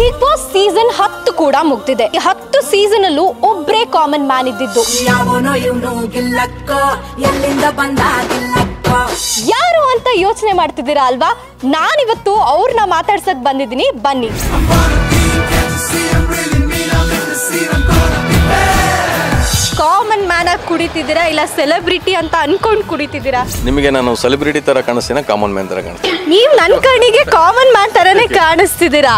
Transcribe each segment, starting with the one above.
Big Boss season 10 ಕೂಡ ಮುಗ್ದಿದೆ. 10 season ಅಲ್ಲೂ ಒಬ್ರೇ ಕಾಮನ್ ಮ್ಯಾನ್ ಇದ್ದಿದ್ದು. ಯಾರು ಅಂತ ಯೋಚನೆ ಮಾಡ್ತಿದ್ದೀರಾ ಅಲ್ವಾ? ನಾನಿವತ್ತು ಅವ್ರನ್ನ ಮಾತಾಡ್ಸಕ್ ಬಂದಿದ್ದೀನಿ, ಬನ್ನಿ. ಕಾಮನ್ ಮ್ಯಾನ್ ಆಗಿ ಕುಡಿತಿದ್ದೀರಾ ಇಲ್ಲ ಸೆಲೆಬ್ರಿಟಿ ಅಂತ ಅನ್ಕೊಂಡ್ ಕುಡಿತಿದ್ದೀರಾ? ನಿಮಗೆ ನಾನು ಸೆಲೆಬ್ರಿಟಿ ತರ ಕಾಣಿಸ್ತೀನ, ಕಾಮನ್ ಮ್ಯಾನ್ ತರ ಕಾಣಿಸ್ತೀನಿ? ನೀವು ನನ್ನ ಕಣ್ಣಿಗೆ ಕಾಮನ್ ಮ್ಯಾನ್ ತರನೇ ಕಾಣಿಸ್ತಿದ್ದೀರಾ.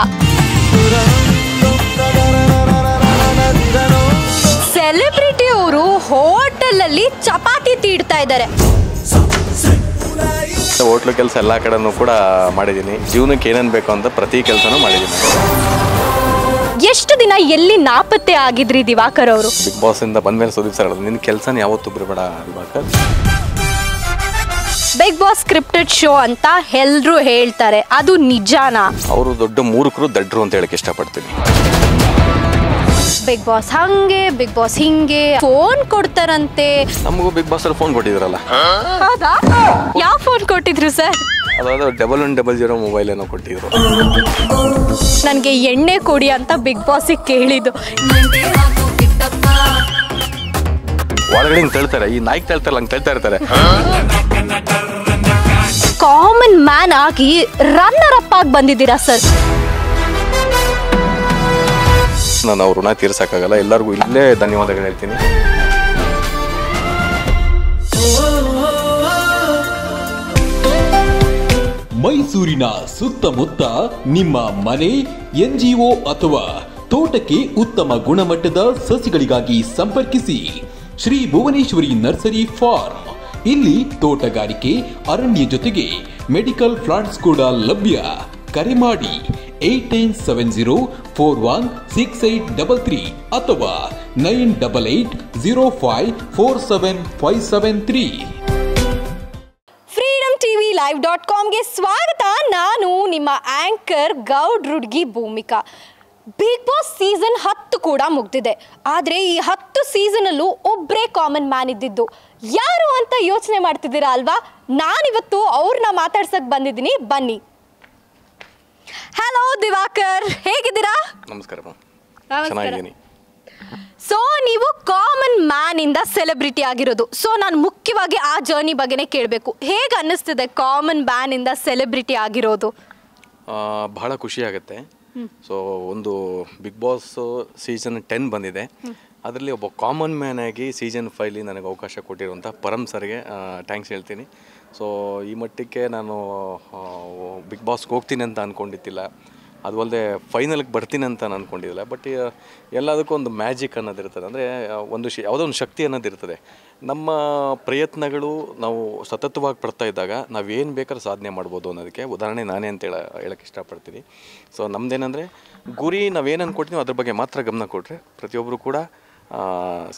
ಸೆಲೆಬ್ರಿಟಿ ಅವರು ಹೋಟೆಲ್ ಅಲ್ಲಿ ಚಪಾತಿ ತೀಡ್ತಾ ಇದ್ದಾರೆ. ಹೋಟ್ಲು ಕೆಲಸ ಎಲ್ಲಾ ಕಡೆನೂ ಕೂಡ ಮಾಡಿದ್ದೀನಿ. ಜೀವನಕ್ಕೆ ಏನೇನ್ ಬೇಕು ಅಂತ ಪ್ರತಿ ಕೆಲಸನೂ ಮಾಡಿದ್ದೀನಿ. ಎಷ್ಟು ದಿನ ಎಲ್ಲಿ ನಾಪತ್ತೆ ಆಗಿದ್ರಿ ದಿವಾಕರ್ ಅವರು? ಬಿಗ್ ಬಾಸ್ ಇಂದ ಬಂದ್ಮೇಲೆ ಸುದೀಪ್ ಸರ್ ನಿನ್ನ ಕೆಲಸನ ಯಾವತ್ತೂ ಬಿಡಬೇಡ Divakar. Bigg Boss scripted show ಅಂತ ಎಲ್ರು ಹೇಳ್ತಾರೆ, ಅದು ನಿಜಾನಾ? ಅವರು ದೊಡ್ಡ ಮೂರ್ಖರು ದಡ್ರು ಅಂತ ಹೇಳಕ್ ಇಷ್ಟಪಡ್ತೀನಿ. ಬಿಗ್ ಬಾಸ್ ಹಂಗೆ, ಬಿಗ್ ಬಾಸ್ ಹಿಂಗೆ ಫೋನ್ ಕೊಡ್ತಾರಂತೆ. ನಮಗೂ ಬಿಗ್ ಬಾಸ್ ಅಲ್ಲಿ ಫೋನ್ ಕೊಟ್ಟಿದ್ರಲ್ಲ? ಹೌದಾ? ಯಾವ ಫೋನ್ ಕೊಟ್ಟಿದ್ರು ಸರ್? ಅದಾದ 1100 ಮೊಬೈಲ್ ಏನೋ ಕೊಟ್ಟಿದ್ರು. ನನಗೆ ಎಣ್ಣೆ ಕೊಡಿ ಅಂತ ಬಿಗ್ ಬಾಸ್ ಕೇಳಿದ್ದು. ಒಳಗಡೆ ಹಿಂಗೆ ತಳ್ತಾರೆ, ಈ ನಾಯ್ಕ್ ತಳ್ತಾರಲ್ಲ ಹಂಗೆ ತಳ್ತಾ ಇರ್ತಾರೆ. ಕಾಮನ್ ಮ್ಯಾನ್ ಆಗಿ ರನ್ನರ್ ಅಪ್ ಆಗಿ ಬಂದಿದ್ದೀರಾ ಸರ್. ನಾನು ಅವ್ರ ಋಣ ತೀರ್ಸಕ್ಕಾಗಲ್ಲ. ಎಲ್ಲರಿಗೂ ಇಲ್ಲೇ ಧನ್ಯವಾದಗಳು ಹೇಳ್ತೀನಿ. ಮೈಸೂರಿನ ಸುತ್ತಮುತ್ತ ನಿಮ್ಮ ಮನೆ, NGO ಅಥವಾ ತೋಟಕ್ಕೆ ಉತ್ತಮ ಗುಣಮಟ್ಟದ ಸಸಿಗಳಿಗಾಗಿ ಸಂಪರ್ಕಿಸಿ ಶ್ರೀ ಭುವನೇಶ್ವರಿ ನರ್ಸರಿ ಫಾರ್ಮ್. ಇಲ್ಲಿ ತೋಟಗಾರಿಕೆ, ಅರಣ್ಯ ಜೊತೆಗೆ ಮೆಡಿಕಲ್ ಪ್ಲಾಂಟ್ಸ್ ಕೂಡ ಲಭ್ಯ. ಕರೆ ಮಾಡಿ 8970416833 ಅಥವಾ 9880547573. freedomtvlive.comಗೆ ಸ್ವಾಗತ. ನಾನು ನಿಮ್ಮ ಆಂಕರ್ ಗೌಡ್ ರುಡ್ಗಿ ಭೂಮಿಕಾ. ಬಿಗ್ ಬಾಸ್ ಸೀಸನ್ 10 ಕೂಡ ಮುಗ್ದಿದೆ. ಆದರೆ ಈ 10 ಸೀಸನ್ ಅಲ್ಲೂ ಒಬ್ರೇ ಕಾಮನ್ ಮ್ಯಾನ್ ಇದ್ದಿದ್ದು. ಯಾರು ಅಂತ ಯೋಚನೆ ಮಾಡ್ತಿದ್ದೀರಾ ಅಲ್ವಾ? ನಾನಿವತ್ತು ಅವ್ರನ್ನ ಮಾತಾಡ್ಸಕ್ ಬಂದಿದ್ದೀನಿ, ಬನ್ನಿ. ಹಲೋ ದಿವಾಕರ್, ಹೇಗಿದ್ದೀರಾ? ನಮಸ್ಕಾರ. ಚೆನ್ನಾಗಿದ್ದೀನಿ. ಸೊ ನೀವು ಕಾಮನ್ ಮ್ಯಾನ್ ಇಂದ ಸೆಲೆಬ್ರಿಟಿ ಆಗಿರೋದು. ಸೊ ನಾನು ಮುಖ್ಯವಾಗಿ ಆ ಜರ್ನಿ ಬಗ್ಗೆನೇ ಕೇಳಬೇಕು. ಹೇಗೆ ಅನ್ನಿಸ್ತಿದೆ ಕಾಮನ್ ಮ್ಯಾನ್ ಇಂದ ಸೆಲೆಬ್ರಿಟಿ ಆಗಿರೋದು? ಬಹಳ ಖುಷಿ ಆಗುತ್ತೆ. ಸೊ ಒಂದು ಬಿಗ್ ಬಾಸ್ ಸೀಸನ್ 10 ಬಂದಿದೆ. ಅದರಲ್ಲಿ ಒಬ್ಬ ಕಾಮನ್ ಮ್ಯಾನ್ ಆಗಿ ಸೀಸನ್ 5 ನನಗೆ ಅವಕಾಶ ಕೊಟ್ಟಿರುವಂಥ ಪರಮ್ ಸರ್ಗೆ ಥ್ಯಾಂಕ್ಸ್ ಹೇಳ್ತೀನಿ. ಸೊ ಈ ಮಟ್ಟಕ್ಕೆ ನಾನು ಬಿಗ್ ಬಾಸ್ಗೆ ಹೋಗ್ತೀನಿ ಅಂತ ಅಂದ್ಕೊಂಡಿದ್ದಿಲ್ಲ. ಅದು ಅಲ್ಲದೆ ಫೈನಲ್ಗೆ ಬರ್ತೀನಿ ಅಂತ ನಾನು ಅಂದ್ಕೊಂಡಿದ್ದಿಲ್ಲ. ಬಟ್ ಎಲ್ಲದಕ್ಕೂ ಒಂದು ಮ್ಯಾಜಿಕ್ ಅನ್ನೋದಿರ್ತದೆ. ಅಂದರೆ ಯಾವುದೋ ಒಂದು ಶಕ್ತಿ ಅನ್ನೋದಿರ್ತದೆ. ನಮ್ಮ ಪ್ರಯತ್ನಗಳು ನಾವು ಸತತವಾಗಿ ಪಡ್ತಾ ಇದ್ದಾಗ ನಾವೇನು ಬೇಕಾದ್ರೂ ಸಾಧನೆ ಮಾಡ್ಬೋದು ಅನ್ನೋದಕ್ಕೆ ಉದಾಹರಣೆ ನಾನೇ ಅಂತ ಹೇಳೋಕ್ಕೆ ಇಷ್ಟಪಡ್ತೀನಿ. ಸೊ ನಮ್ಮದೇನೆಂದರೆ ಗುರಿ ನಾವೇನು ಅಂದ್ಕೊಡ್ತೀವಿ ಅದ್ರ ಬಗ್ಗೆ ಮಾತ್ರ ಗಮನ ಕೊಟ್ಟರೆ ಪ್ರತಿಯೊಬ್ಬರು ಕೂಡ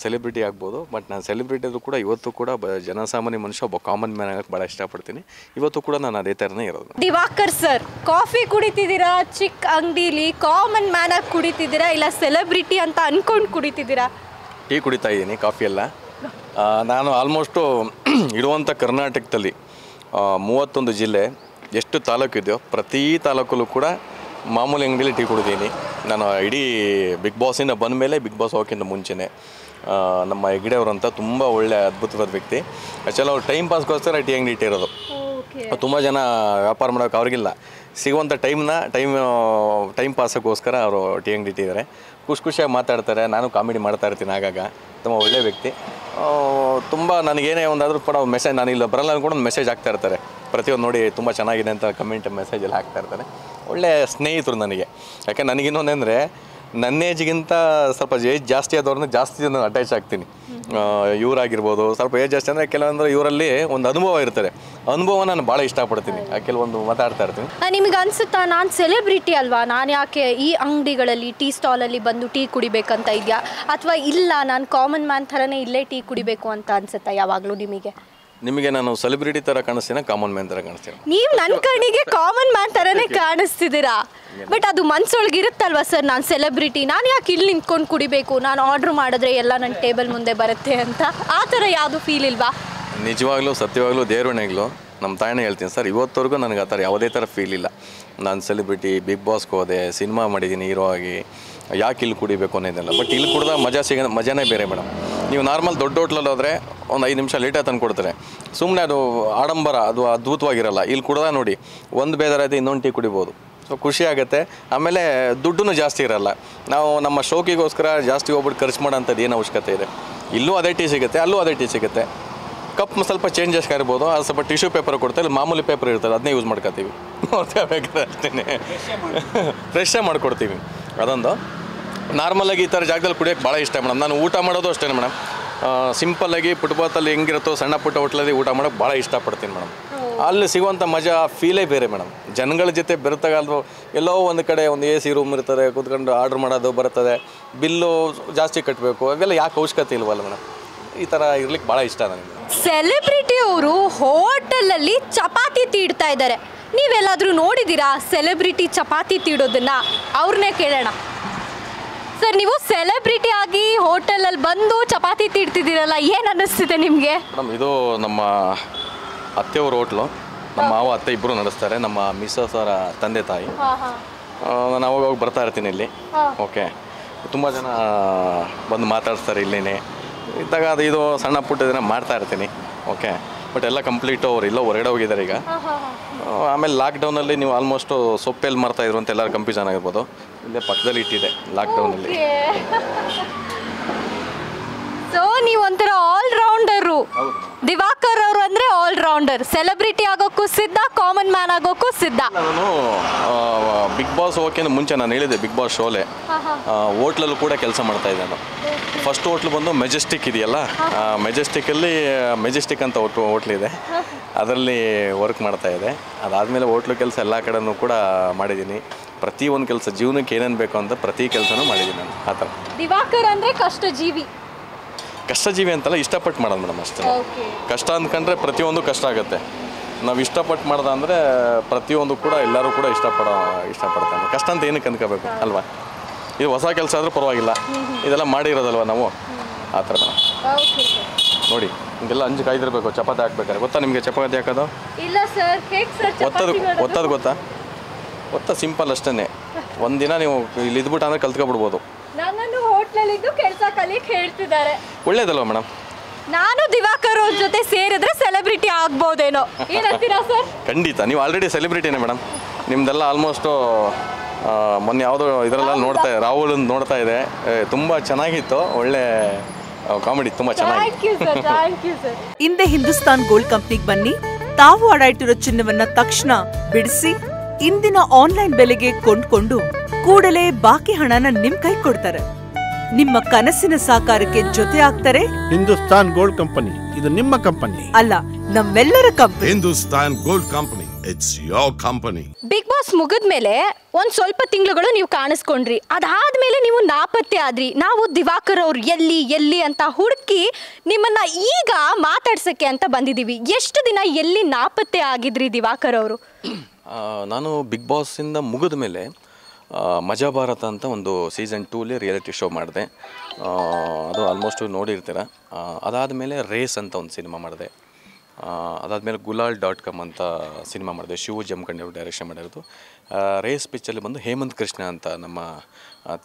ಸೆಲೆಬ್ರಿಟಿ ಆಗ್ಬೋದು. ಬಟ್ ನಾನು ಸೆಲೆಬ್ರಿಟಿ ಆದರೂ ಕೂಡ ಇವತ್ತು ಕೂಡ ಜನಸಾಮಾನ್ಯ ಮನುಷ್ಯ ಒಬ್ಬ ಕಾಮನ್ ಮ್ಯಾನ್ ಆಗಕ್ಕೆ ಭಾಳ ಇಷ್ಟಪಡ್ತೀನಿ. ಇವತ್ತು ಕೂಡ ನಾನು ಅದೇ ಥರನೇ ಇರೋದು. ದಿವಾಕರ್ ಸರ್, ಕಾಫಿ ಕುಡಿತಿದ್ದೀರಾ ಚಿಕ್ಕ ಅಂಗಡಿಲಿ, ಕಾಮನ್ ಮ್ಯಾನ್ ಆಗಿ ಕುಡಿತಿದ್ದೀರಾ ಇಲ್ಲ ಸೆಲೆಬ್ರಿಟಿ ಅಂತ ಅನ್ಕೊಂಡು ಕುಡಿತಿದ್ದೀರಾ? ಟೀ ಕುಡಿತಾ ಇದ್ದೀನಿ, ಕಾಫಿ ಎಲ್ಲ. ನಾನು ಆಲ್ಮೋಸ್ಟು ಇರುವಂಥ ಕರ್ನಾಟಕದಲ್ಲಿ 31 ಜಿಲ್ಲೆ ಎಷ್ಟು ತಾಲೂಕು ಇದೆಯೋ ಪ್ರತಿ ತಾಲೂಕಲ್ಲೂ ಕೂಡ ಮಾಮೂಲಿ ಅಂಗಡಿಯಲ್ಲಿ ಟೀ ಕುಡಿದೀನಿ. ನಾನು ಇಡೀ ಬಿಗ್ ಬಾಸಿಂದ ಬಂದ ಮೇಲೆ ಬಿಗ್ ಬಾಸ್ ಹೋಗೋಕ್ಕಿಂತ ಮುಂಚೆನೇ ನಮ್ಮ ಹೆಗ್ಡೆಯವರು ಅಂತ ತುಂಬ ಒಳ್ಳೆ ಅದ್ಭುತವಾದ ವ್ಯಕ್ತಿ. ಆ್ಯಕ್ಚುಲಿ ಅವ್ರು ಟೈಮ್ ಪಾಸ್ಗೋಸ್ಕರ ಟೀ ಅಂಗಡಿ ಇಟ್ಟಿರೋದು. ತುಂಬ ಜನ ವ್ಯಾಪಾರ ಮಾಡೋಕೆ ಅವ್ರಿಗಿಲ್ಲ, ಸಿಗುವಂಥ ಟೈಮ್ ಪಾಸಕ್ಕೋಸ್ಕರ ಅವರು ಟೀ ಅಂಗಡಿ ಇಟ್ಟಿದ್ದಾರೆ. ಖುಷಿಯಾಗಿ ಮಾತಾಡ್ತಾರೆ. ನಾನು ಕಾಮಿಡಿ ಮಾಡ್ತಾ ಇರ್ತೀನಿ ಆಗಾಗ. ತುಂಬ ಒಳ್ಳೆಯ ವ್ಯಕ್ತಿ. ತುಂಬ ನನಗೇನೇ ಒಂದಾದರೂ ಕೂಡ ಮೆಸೇಜ್, ನಾನು ಇಲ್ಲ ಬರಲ್ಲ ಅಂದ್ಕೊಂಡು ಒಂದು ಮೆಸೇಜ್ ಹಾಕ್ತಾ ಇರ್ತಾರೆ. ಪ್ರತಿಯೊಂದು ನೋಡಿ ತುಂಬ ಚೆನ್ನಾಗಿದೆ ಅಂತ ಕಮೆಂಟ್ ಮೆಸೇಜಲ್ಲಿ ಹಾಕ್ತಾ ಇರ್ತಾರೆ. ಒಳ್ಳೆಯ ಸ್ನೇಹಿತರು ನನಗೆ. ಯಾಕೆ ನನಗಿನ್ನೊಂದಂದರೆ ನನ್ನ ಏಜ್ಗಿಂತ ಸ್ವಲ್ಪ ಏಜ್ ಜಾಸ್ತಿ ಆದವ್ರನ್ನ ಜಾಸ್ತಿ ಜನ ಅಟ್ಯಾಚ್ ಆಗ್ತೀನಿ. ಇವರಾಗಿರ್ಬೋದು ಸ್ವಲ್ಪ ಏಜ್ ಜಾಸ್ತಿ ಅಂದರೆ ಕೆಲವೊಂದು ಇವರಲ್ಲಿ ಒಂದು ಅನುಭವ ಇರ್ತದೆ. ಅನುಭವ ನಾನು ಭಾಳ ಇಷ್ಟಪಡ್ತೀನಿ. ಕೆಲವೊಂದು ಮಾತಾಡ್ತಾ ಇರ್ತೀನಿ. ನಿಮಗೆ ಅನಿಸುತ್ತಾ ನಾನು ಸೆಲೆಬ್ರಿಟಿ ಅಲ್ವಾ, ನಾನು ಯಾಕೆ ಈ ಅಂಗಡಿಗಳಲ್ಲಿ ಟೀ ಸ್ಟಾಲಲ್ಲಿ ಬಂದು ಟೀ ಕುಡಿಬೇಕಂತ ಇದೆಯಾ, ಅಥವಾ ಇಲ್ಲ ನಾನು ಕಾಮನ್ ಮ್ಯಾನ್ ಥರನೇ ಇಲ್ಲೇ ಟೀ ಕುಡಿಬೇಕು ಅಂತ ಅನಿಸುತ್ತಾ ಯಾವಾಗಲೂ ನಿಮಗೆ ನಾನು ಸೆಲೆಬ್ರಿಟಿ ಥರ ಕಾಣಿಸ್ತೀನಿ, ಕಾಮನ್ ಮ್ಯಾನ್ ಥರ ಕಾಣಿಸ್ತೀನಿ? ನೀವು ನನ್ನ ಕಣ್ಣಿಗೆ ಕಾಮನ್ ಮ್ಯಾನ್ ಥರನೇ ಕಾಣಿಸ್ತಿದ್ದೀರಾ. ಬಟ್ ಅದು ಮನ್ಸೊಳಗೆ ಇರುತ್ತಲ್ವ ಸರ್, ನಾನು ಸೆಲೆಬ್ರಿಟಿ, ನಾನು ಯಾಕೆ ಇಲ್ಲಿ ನಿಂತ್ಕೊಂಡು ಕುಡಿಬೇಕು, ನಾನು ಆರ್ಡ್ರ್ ಮಾಡಿದ್ರೆ ಎಲ್ಲ ನನ್ನ ಟೇಬಲ್ ಮುಂದೆ ಬರುತ್ತೆ ಅಂತ, ಆ ಥರ ಯಾವುದು ಫೀಲ್ ಇಲ್ವಾ? ನಿಜವಾಗ್ಲೂ ಸತ್ಯವಾಗ್ಲೂ ದೇವರಣೆಗಳು ನಮ್ಮ ತಾಯಿನೇ ಹೇಳ್ತೀನಿ ಸರ್, ಇವತ್ತವರೆಗೂ ನನಗೆ ಆ ಥರ ಯಾವುದೇ ಥರ ಫೀಲ್ ಇಲ್ಲ. ನಾನು ಸೆಲೆಬ್ರಿಟಿ ಬಿಗ್ ಬಾಸ್ಗೆ ಹೋದೆ, ಸಿನಿಮಾ ಮಾಡಿದ್ದೀನಿ ಹೀರೋ ಆಗಿ, ಯಾಕೆ ಇಲ್ಲಿ ಕುಡಿಬೇಕು ಅನ್ನೋದಿಲ್ಲ. ಬಟ್ ಇಲ್ಲಿ ಕುಡ್ದ ಮಜಾನೇ ಬೇರೆ ಮೇಡಮ್. ನೀವು ನಾರ್ಮಲ್ ದೊಡ್ಡ ಹೋಟ್ಲಲ್ಲಿ ಹೋದರೆ ಒಂದು 5 ನಿಮಿಷ ಲೇಟಾಗಿ ತಂದು ಕೊಡ್ತಾರೆ. ಸುಮ್ಮನೆ ಅದು ಆಡಂಬರ, ಅದು ಅದ್ಭುತವಾಗಿರಲ್ಲ. ಇಲ್ಲಿ ಕುಡ್ದ ನೋಡಿ, ಒಂದು ಬೇಜಾರಾಯ್ತು ಇನ್ನೊಂದು ಟೀ ಕುಡಿಬೋದು. ಸೊ ಖುಷಿ ಆಗುತ್ತೆ. ಆಮೇಲೆ ದುಡ್ಡು ಜಾಸ್ತಿ ಇರಲ್ಲ. ನಾವು ನಮ್ಮ ಶೋಕಿಗೋಸ್ಕರ ಜಾಸ್ತಿ ಹೋಗ್ಬಿಟ್ಟು ಖರ್ಚು ಮಾಡೋಂಥದ್ದು ಏನು ಅವಶ್ಯಕತೆ ಇದೆ. ಇಲ್ಲೂ ಅದೇ ಟೀ ಸಿಗುತ್ತೆ, ಅಲ್ಲೂ ಅದೇ ಟೀ ಸಿಗುತ್ತೆ. ಕಪ್ ಸ್ವಲ್ಪ ಚೇಂಜಸ್ ಇರ್ಬೋದು, ಅದು ಸ್ವಲ್ಪ ಟಿಶ್ಯೂ ಪೇಪರ್ ಕೊಡ್ತಾರೆ, ಮಾಮೂಲಿ ಪೇಪರ್ ಇರ್ತಾರೆ, ಅದನ್ನೇ ಯೂಸ್ ಮಾಡ್ಕೊತೀವಿ. ಬೇಕಾದ್ರೆ ಅಷ್ಟೇ ಫ್ರೆಶ್ಶೇ ಮಾಡಿಕೊಡ್ತೀವಿ. ಅದೊಂದು ನಾರ್ಮಲಾಗಿ ಈ ಥರ ಜಾಗದಲ್ಲಿ ಕುಡಿಯೋಕ್ಕೆ ಭಾಳ ಇಷ್ಟ ಮೇಡಮ್. ನಾನು ಊಟ ಮಾಡೋದು ಅಷ್ಟೇ ಮೇಡಮ್, ಸಿಂಪಲ್ಲಾಗಿ ಫುಟ್ಪಾತಲ್ಲಿ ಹೆಂಗಿರುತ್ತೋ ಸಣ್ಣ ಪುಟ್ಟ ಹೋಟ್ಲಲ್ಲಿ ಊಟ ಮಾಡೋಕ್ಕೆ ಭಾಳ ಇಷ್ಟಪಡ್ತೀನಿ ಮೇಡಮ್. ಅಲ್ಲಿ ಸಿಗುವಂಥ ಮಜಾ ಫೀಲೇ ಬೇರೆ ಮೇಡಮ್. ಜನಗಳ ಜೊತೆ ಬೆರೆತಾಗಲ್ವೋ, ಎಲ್ಲೋ ಒಂದು ಕಡೆ ಒಂದು AC ರೂಮ್ ಇರ್ತದೆ, ಕೂತ್ಕೊಂಡು ಆರ್ಡ್ರ್ ಮಾಡೋದು ಬರ್ತದೆ, ಬಿಲ್ಲು ಜಾಸ್ತಿ ಕಟ್ಟಬೇಕು, ಅವೆಲ್ಲ ಯಾಕೆ ಅವಶ್ಯಕತೆ ಇಲ್ವಲ್ಲ ಮೇಡಮ್. ಈ ಥರ ಇರ್ಲಿಕ್ಕೆ ಭಾಳ ಇಷ್ಟ ನನಗೆ. ಸೆಲೆಬ್ರಿಟಿ ಅವರು ಹೋಟೆಲಲ್ಲಿ ಚಪಾತಿ ತೀಡ್ತಾ ಇದ್ದಾರೆ. ನೀವೆಲ್ಲಾದರೂ ನೋಡಿದ್ದೀರಾ ಸೆಲೆಬ್ರಿಟಿ ಚಪಾತಿ ತೀಡೋದನ್ನ? ಅವ್ರನ್ನೇ ಕೇಳೋಣ. ಸರ್, ನೀವು ಸೆಲೆಬ್ರಿಟಿ ಆಗಿ ಹೋಟೆಲಲ್ಲಿ ಬಂದು ಚಪಾತಿ ತೀಡ್ತಿದ್ದೀರಲ್ಲ, ಏನು ಅನ್ನಿಸ್ತಿದೆ ನಿಮಗೆ? ಮೇಡಮ್, ಇದು ನಮ್ಮ ಅತ್ತೆಯವ್ರ ಹೋಟ್ಲು. ನಮ್ಮ ಮಾವ ಅತ್ತೆ ಇಬ್ಬರು ನಡೆಸ್ತಾರೆ, ನಮ್ಮ ಮಿಸ್ಸಸ್ ಅವರ ತಂದೆ ತಾಯಿ. ನಾನು ಅವಾಗ ಬರ್ತಾ ಇರ್ತೀನಿ ಇಲ್ಲಿ. ಓಕೆ, ತುಂಬ ಜನ ಬಂದು ಮಾತಾಡ್ತಾರೆ ಇಲ್ಲಿನೇ ಇದ್ದಾಗ. ಅದು ಇದು ಸಣ್ಣ ಪುಟ್ಟ ದಿನ ಮಾಡ್ತಾ ಇರ್ತೀನಿ. ಓಕೆ, ಬಟ್ ಎಲ್ಲ ಕಂಪ್ಲೀಟು ಅವ್ರು ಇಲ್ಲ ಹೊರಗಡೆ ಹೋಗಿದ್ದಾರೆ ಈಗ. ಆಮೇಲೆ ಲಾಕ್ಡೌನಲ್ಲಿ ನೀವು ಆಲ್ಮೋಸ್ಟು ಸೊಪ್ಪೆಲ್ಲಿ ಮಾಡ್ತಾಯಿದ್ರು ಅಂತ ಎಲ್ಲರೂ ಕನ್ಫ್ಯೂಷನ್ ಆಗಿರ್ಬೋದು. ಇಲ್ಲೇ ಪಕ್ಕದಲ್ಲಿ ಇಟ್ಟಿದೆ ಲಾಕ್ಡೌನಲ್ಲಿ. ಸೊ ನೀವು ಒಂಥರ ಆಲ್ರೌಂಡರು. ದಿವಾಕರ್ ಅವರು ಅಂದರೆ ಆಲ್ರೌಂಡರ್. ಸೆಲೆಬ್ರಿಟಿ ಆಗೋಕ್ಕೂ ಸಿದ್ಧ, ಕಾಮನ್ ಮ್ಯಾನ್ ಆಗೋಕ್ಕೂ ಸಿದ್ಧ. ನಾನು ಬಿಗ್ ಬಾಸ್ ಹೋಗೋಕ್ಕಿಂತ ಮುಂಚೆ ನಾನು ಹೇಳಿದೆ, ಬಿಗ್ ಬಾಸ್ ಶೋಲೆ ಹೋಟ್ಲಲ್ಲೂ ಕೂಡ ಕೆಲಸ ಮಾಡ್ತಾಯಿದ್ದೆ ನಾನು. ಫಸ್ಟ್ ಹೋಟ್ಲು ಬಂದು ಮೆಜೆಸ್ಟಿಕ್ ಇದೆಯಲ್ಲ, ಮೆಜೆಸ್ಟಿಕಲ್ಲಿ ಮೆಜೆಸ್ಟಿಕ್ ಅಂತ ಹೋಟ್ಲಿದೆ, ಅದರಲ್ಲಿ ವರ್ಕ್ ಮಾಡ್ತಾಯಿದ್ದೆ. ಅದಾದಮೇಲೆ ಹೋಟ್ಲು ಕೆಲಸ ಎಲ್ಲ ಕಡೆನೂ ಕೂಡ ಮಾಡಿದ್ದೀನಿ. ಪ್ರತಿಯೊಂದು ಕೆಲಸ ಜೀವನಕ್ಕೆ ಏನೇನು ಬೇಕು ಅಂತ ಪ್ರತಿ ಕೆಲಸನೂ ಮಾಡಿದ್ದೀನಿ ನಾನು. ಆ ಥರ ದಿವಾಕರ್ ಅಂದರೆ ಕಷ್ಟಜೀವಿ. ಕಷ್ಟಜೀವಿ ಅಂತಲ್ಲ, ಇಷ್ಟಪಟ್ಟು ಮಾಡೋದು ಮೇಡಮ್ ಅಷ್ಟೇ. ಕಷ್ಟ ಅಂದ್ಕೊಂಡ್ರೆ ಪ್ರತಿಯೊಂದು ಕಷ್ಟ ಆಗುತ್ತೆ. ನಾವು ಇಷ್ಟಪಟ್ಟು ಮಾಡ್ದೆ ಅಂದರೆ ಪ್ರತಿಯೊಂದು ಕೂಡ ಎಲ್ಲರೂ ಕೂಡ ಇಷ್ಟಪಡ್ತಾರೆ. ಕಷ್ಟ ಅಂತ ಏನಕ್ಕೆ ಅಂದ್ಕೋಬೇಕು ಅಲ್ವಾ? ಇದು ಹೊಸ ಕೆಲಸ ಆದರೂ ಪರವಾಗಿಲ್ಲ, ಇದೆಲ್ಲ ಮಾಡಿರೋದಲ್ವ ನಾವು. ಆ ಥರ ನೋಡಿ, ಹಿಂಗೆಲ್ಲ ಅಂಜು ಕಾಯ್ದಿರಬೇಕು. ಚಪಾತಿ ಹಾಕ್ಬೇಕಾದ್ರೆ ಗೊತ್ತಾ ನಿಮಗೆ ಚಪಾತಿ ಹಾಕೋದು? ಇಲ್ಲ ಸರ್, ಹೇಗೆ ಸರ್ ಒತ್ತದು ಗೊತ್ತಾ? ಸಿಂಪಲ್ ಅಷ್ಟೇ. ಒಂದಿನ ನೀವು ಇಲ್ಲಿ ಇದ್ಬಿಟ್ಟು ಅಂದರೆ ಕಲ್ತ್ಕೊಬಿಡ್ಬೋದು. ನನ್ನನ್ನು ಹೋಟ್ಲಲ್ಲಿದ್ದು ಕೆಲಸ ಕಲಿಯಕ್ಕೆ ಹೇಳ್ತಿದ್ದಾರೆ. ಒಳ್ಳೇದಲ್ವ ಮೇಡಮ್? ನಾನು ದಿವಾಕರ್ ಅವ್ರ ಜೊತೆ ಸೇರಿದ್ರೆ ಸೆಲೆಬ್ರಿಟಿ ಆಗ್ಬೋದೇನೋ, ಏನಂತೀರಾ ಸರ್? ಖಂಡಿತ, ನೀವು ಆಲ್ರೆಡಿ ಸೆಲೆಬ್ರಿಟಿನೇ ಮೇಡಮ್. ನಿಮ್ದೆಲ್ಲ ಆಲ್ಮೋಸ್ಟು ಮೊನ್ನೆ ಯಾವುದೋ ಇದರಲ್ಲ ರಾಹುಲ್ ನೋಡ್ತಾ ಇದೆ, ತುಂಬ ಚೆನ್ನಾಗಿತ್ತು. ಒಳ್ಳೆ ಕಾಮಿಡಿ, ತುಂಬ ಚೆನ್ನಾಗಿ. ಹಿಂದೆ ಹಿಂದೂಸ್ತಾನ್ ಗೋಲ್ಡ್ ಕಂಪ್ನಿಗೆ ಬನ್ನಿ. ತಾವು ಅಡ ಇಟ್ಟಿರೋ ಚಿನ್ನವನ್ನ ತಕ್ಷಣ ಬಿಡಿಸಿ ಇಂದಿನ ಆನ್ಲೈನ್ ಬೆಲೆಗೆ ಕೊಂಡ್ಕೊಂಡು ಕೂಡಲೇ ಬಾಕಿ ಹಣನ ನಿಮ್ ಕೈ ಕೊಡ್ತಾರೆ. ನಿಮ್ಮ ಕನಸಿನ ಸಾಕಾರಕ್ಕೆ ಜೊತೆ ಆಗ್ತಾರೆ. ಹಿಂದೂಸ್ತಾನ್ ಗೋಲ್ಡ್ ಕಂಪನಿ, ಇದು ನಿಮ್ಮ ಕಂಪನಿ ಅಲ್ಲ, ನಮ್ಮೆಲ್ಲರ company. Hindustan gold company, it's your company. Big boss ಮುಗಿದ್ಮೇಲೆ ಒಂದ್ ಸ್ವಲ್ಪ ತಿಂಗಳುಗಳು ನೀವು ಕಾಣಿಸ್ಕೊಂಡ್ರಿ. ಅದಾದ್ಮೇಲೆ ನೀವು ನಾಪತ್ತೆ ಆದ್ರಿ. ನಾವು ದಿವಾಕರ್ ಅವ್ರು ಎಲ್ಲಿ ಅಂತ ಹುಡುಕಿ ನಿಮ್ಮನ್ನ ಈಗ ಮಾತಾಡ್ಸಕ್ಕೆ ಅಂತ ಬಂದಿದೀವಿ. ಎಷ್ಟು ದಿನ ಎಲ್ಲಿ ನಾಪತ್ತೆ ಆಗಿದ್ರಿ ದಿವಾಕರ್ ಅವರು? ನಾನು ಬಿಗ್ ಬಾಸಿಂದ ಮುಗಿದ ಮೇಲೆ ಮಜಾ ಭಾರತ ಅಂತ ಒಂದು ಸೀಸನ್ 2ಲಿ ರಿಯಾಲಿಟಿ ಶೋ ಮಾಡಿದೆ. ಅದು ಆಲ್ಮೋಸ್ಟ್ ನೋಡಿರ್ತೀರ. ಅದಾದಮೇಲೆ ರೇಸ್ ಅಂತ ಒಂದು ಸಿನಿಮಾ ಮಾಡಿದೆ. ಅದಾದಮೇಲೆ ಗುಲಾಲ್.com ಅಂತ ಸಿನಿಮಾ ಮಾಡಿದೆ, ಶಿವು ಜಮಖಂಡಿ ಡೈರೆಕ್ಷನ್ ಮಾಡಿರೋದು. ರೇಸ್ ಪಿಚ್ಚಲ್ಲಿ ಬಂದು ಹೇಮಂತ್ ಕೃಷ್ಣ ಅಂತ ನಮ್ಮ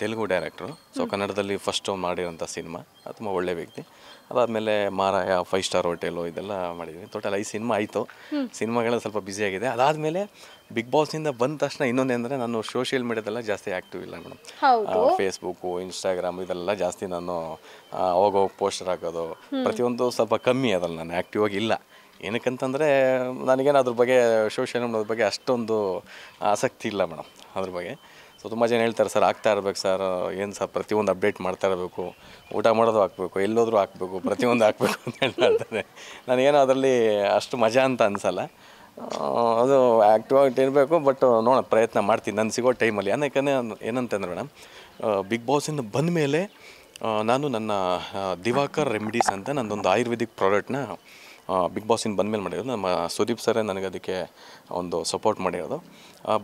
ತೆಲುಗು ಡೈರೆಕ್ಟ್ರು. ಸೊ ಕನ್ನಡದಲ್ಲಿ ಫಸ್ಟ್ ಮಾಡಿರೋಂಥ ಸಿನಿಮಾ, ಅದು ತುಂಬ ಒಳ್ಳೆ ವ್ಯಕ್ತಿ. ಅದಾದಮೇಲೆ ಮಾರಾಯ, 5 ಸ್ಟಾರ್ ಹೋಟೆಲು, ಇದೆಲ್ಲ ಮಾಡಿದ್ದೀನಿ. ಟೋಟಲ್ 5 ಸಿನಿಮಾ ಆಯಿತು. ಸಿನಿಮಾಗಳ ಸ್ವಲ್ಪ ಬ್ಯುಸಿಯಾಗಿದೆ. ಅದಾದಮೇಲೆ ಬಿಗ್ ಬಾಸಿಂದ ಬಂದ ತಕ್ಷಣ ಇನ್ನೊಂದೇಂದರೆ ನಾನು ಸೋಷಿಯಲ್ ಮೀಡಿಯಾದೆಲ್ಲ ಜಾಸ್ತಿ ಆ್ಯಕ್ಟಿವ್ ಇಲ್ಲ ಮೇಡಮ್. ಫೇಸ್ಬುಕ್ಕು, ಇನ್ಸ್ಟಾಗ್ರಾಮ್ ಇದೆಲ್ಲ ಜಾಸ್ತಿ ನಾನು ಅವಾಗ ಪೋಸ್ಟರ್ ಹಾಕೋದು ಪ್ರತಿಯೊಂದು ಸ್ವಲ್ಪ ಕಮ್ಮಿ ಅದಲ್ಲ, ನಾನು ಆ್ಯಕ್ಟಿವ್ ಆಗಿ ಇಲ್ಲ. ಏನಕ್ಕಂತಂದರೆ ನನಗೇನು ಅದ್ರ ಬಗ್ಗೆ ಸೋಷಿಯಲ್ ಮೀಡಿಯಾದ ಬಗ್ಗೆ ಅಷ್ಟೊಂದು ಆಸಕ್ತಿ ಇಲ್ಲ ಮೇಡಮ್ ಅದ್ರ ಬಗ್ಗೆ. ಸೊ ತುಂಬ ಜನ ಹೇಳ್ತಾರೆ, ಸರ್ ಆಗ್ತಾ ಇರ್ಬೇಕು ಸರ್, ಏನು ಸರ್ ಪ್ರತಿಯೊಂದು ಅಪ್ಡೇಟ್ ಮಾಡ್ತಾ ಇರಬೇಕು, ಊಟ ಮಾಡೋದು ಹಾಕಬೇಕು, ಎಲ್ಲೋದ್ರೂ ಹಾಕಬೇಕು, ಪ್ರತಿಯೊಂದು ಹಾಕಬೇಕು ಅಂತ ಹೇಳ್ತಾ ಇರ್ತಾರೆ. ನನಗೇನು ಅದರಲ್ಲಿ ಅಷ್ಟು ಮಜಾ ಅಂತ ಅನಿಸಲ್ಲ. ಅದು ಆ್ಯಕ್ಟಿವ್ ಆಗಿ ಇರಬೇಕು, ಬಟ್ ನೋಡೋಣ ಪ್ರಯತ್ನ ಮಾಡ್ತೀನಿ ನಾನು ಸಿಗೋ ಟೈಮಲ್ಲಿ. ಯಾಕಂದರೆ ಏನಂತಂದ್ರೆ ಮೇಡಮ್, ಬಿಗ್ ಬಾಸಿಂದ ಬಂದ ಮೇಲೆ ನಾನು ನನ್ನ ದಿವಾಕರ್ ರೆಮಿಡೀಸ್ ಅಂತ ನನ್ನದೊಂದು ಆಯುರ್ವೇದಿಕ್ ಪ್ರಾಡಕ್ಟ್ನ ಬಿಗ್ ಬಾಸಿಂದ ಬಂದಮೇಲೆ ಮಾಡಿರೋದು. ನಮ್ಮ ಸುದೀಪ್ ಸರೇ ನನಗೆ ಅದಕ್ಕೆ ಒಂದು ಸಪೋರ್ಟ್ ಮಾಡಿರೋದು.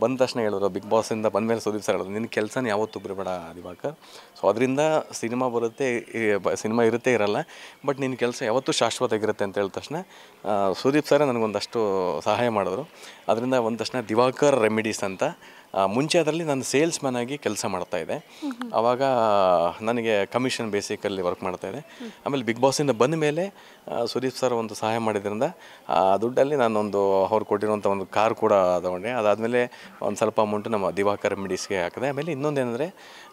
ಬಂದ ತಕ್ಷಣ ಹೇಳಿದ್ರು, ಬಿಗ್ ಬಾಸಿಂದ ಬಂದಮೇಲೆ ಸುದೀಪ್ ಸರ್ ಹೇಳೋದು, ನಿನ್ನ ಕೆಲಸನ ಯಾವತ್ತೂ ಬಿಡಬೇಡ ದಿವಾಕರ್. ಸೊ ಅದರಿಂದ ಸಿನಿಮಾ ಬರುತ್ತೆ, ಸಿನಿಮಾ ಇರುತ್ತೆ ಇರಲ್ಲ, ಬಟ್ ನಿನ್ನ ಕೆಲಸ ಯಾವತ್ತೂ ಶಾಶ್ವತ ಆಗಿರುತ್ತೆ ಅಂತ ಹೇಳಿದ ತಕ್ಷಣ ಸುದೀಪ್ ಸರೇ ನನಗೊಂದಷ್ಟು ಸಹಾಯ ಮಾಡಿದ್ರು. ಅದರಿಂದ ಒಂದು ತಕ್ಷಣ ದಿವಾಕರ್ ರೆಮಿಡೀಸ್ ಅಂತ ಮುಂಚೆ ಅದರಲ್ಲಿ ನಾನು ಸೇಲ್ಸ್ ಮ್ಯಾನ್ ಆಗಿ ಕೆಲಸ ಮಾಡ್ತಾಯಿದ್ದೆ. ಆವಾಗ ನನಗೆ ಕಮಿಷನ್ ಬೇಸಿಕಲ್ಲಿ ವರ್ಕ್ ಮಾಡ್ತಾಯಿದ್ದೆ. ಆಮೇಲೆ ಬಿಗ್ ಬಾಸಿಂದ ಬಂದ ಮೇಲೆ ಸುದೀಪ್ ಸರ್ ಒಂದು ಸಹಾಯ ಮಾಡಿದ್ರಿಂದ ಆ ದುಡ್ಡಲ್ಲಿ ನಾನೊಂದು ಅವ್ರು ಕೊಟ್ಟಿರುವಂಥ ಒಂದು ಕಾರ್ ಕೂಡ ತೊಗೊಂಡೆ. ಅದಾದಮೇಲೆ ಒಂದು ಸ್ವಲ್ಪ ಅಮೌಂಟು ನಮ್ಮ ದಿವಾಕರ್ ರೆಮಿಡೀಸ್ಗೆ ಹಾಕಿದೆ. ಆಮೇಲೆ ಇನ್ನೊಂದೇನೆಂದರೆ,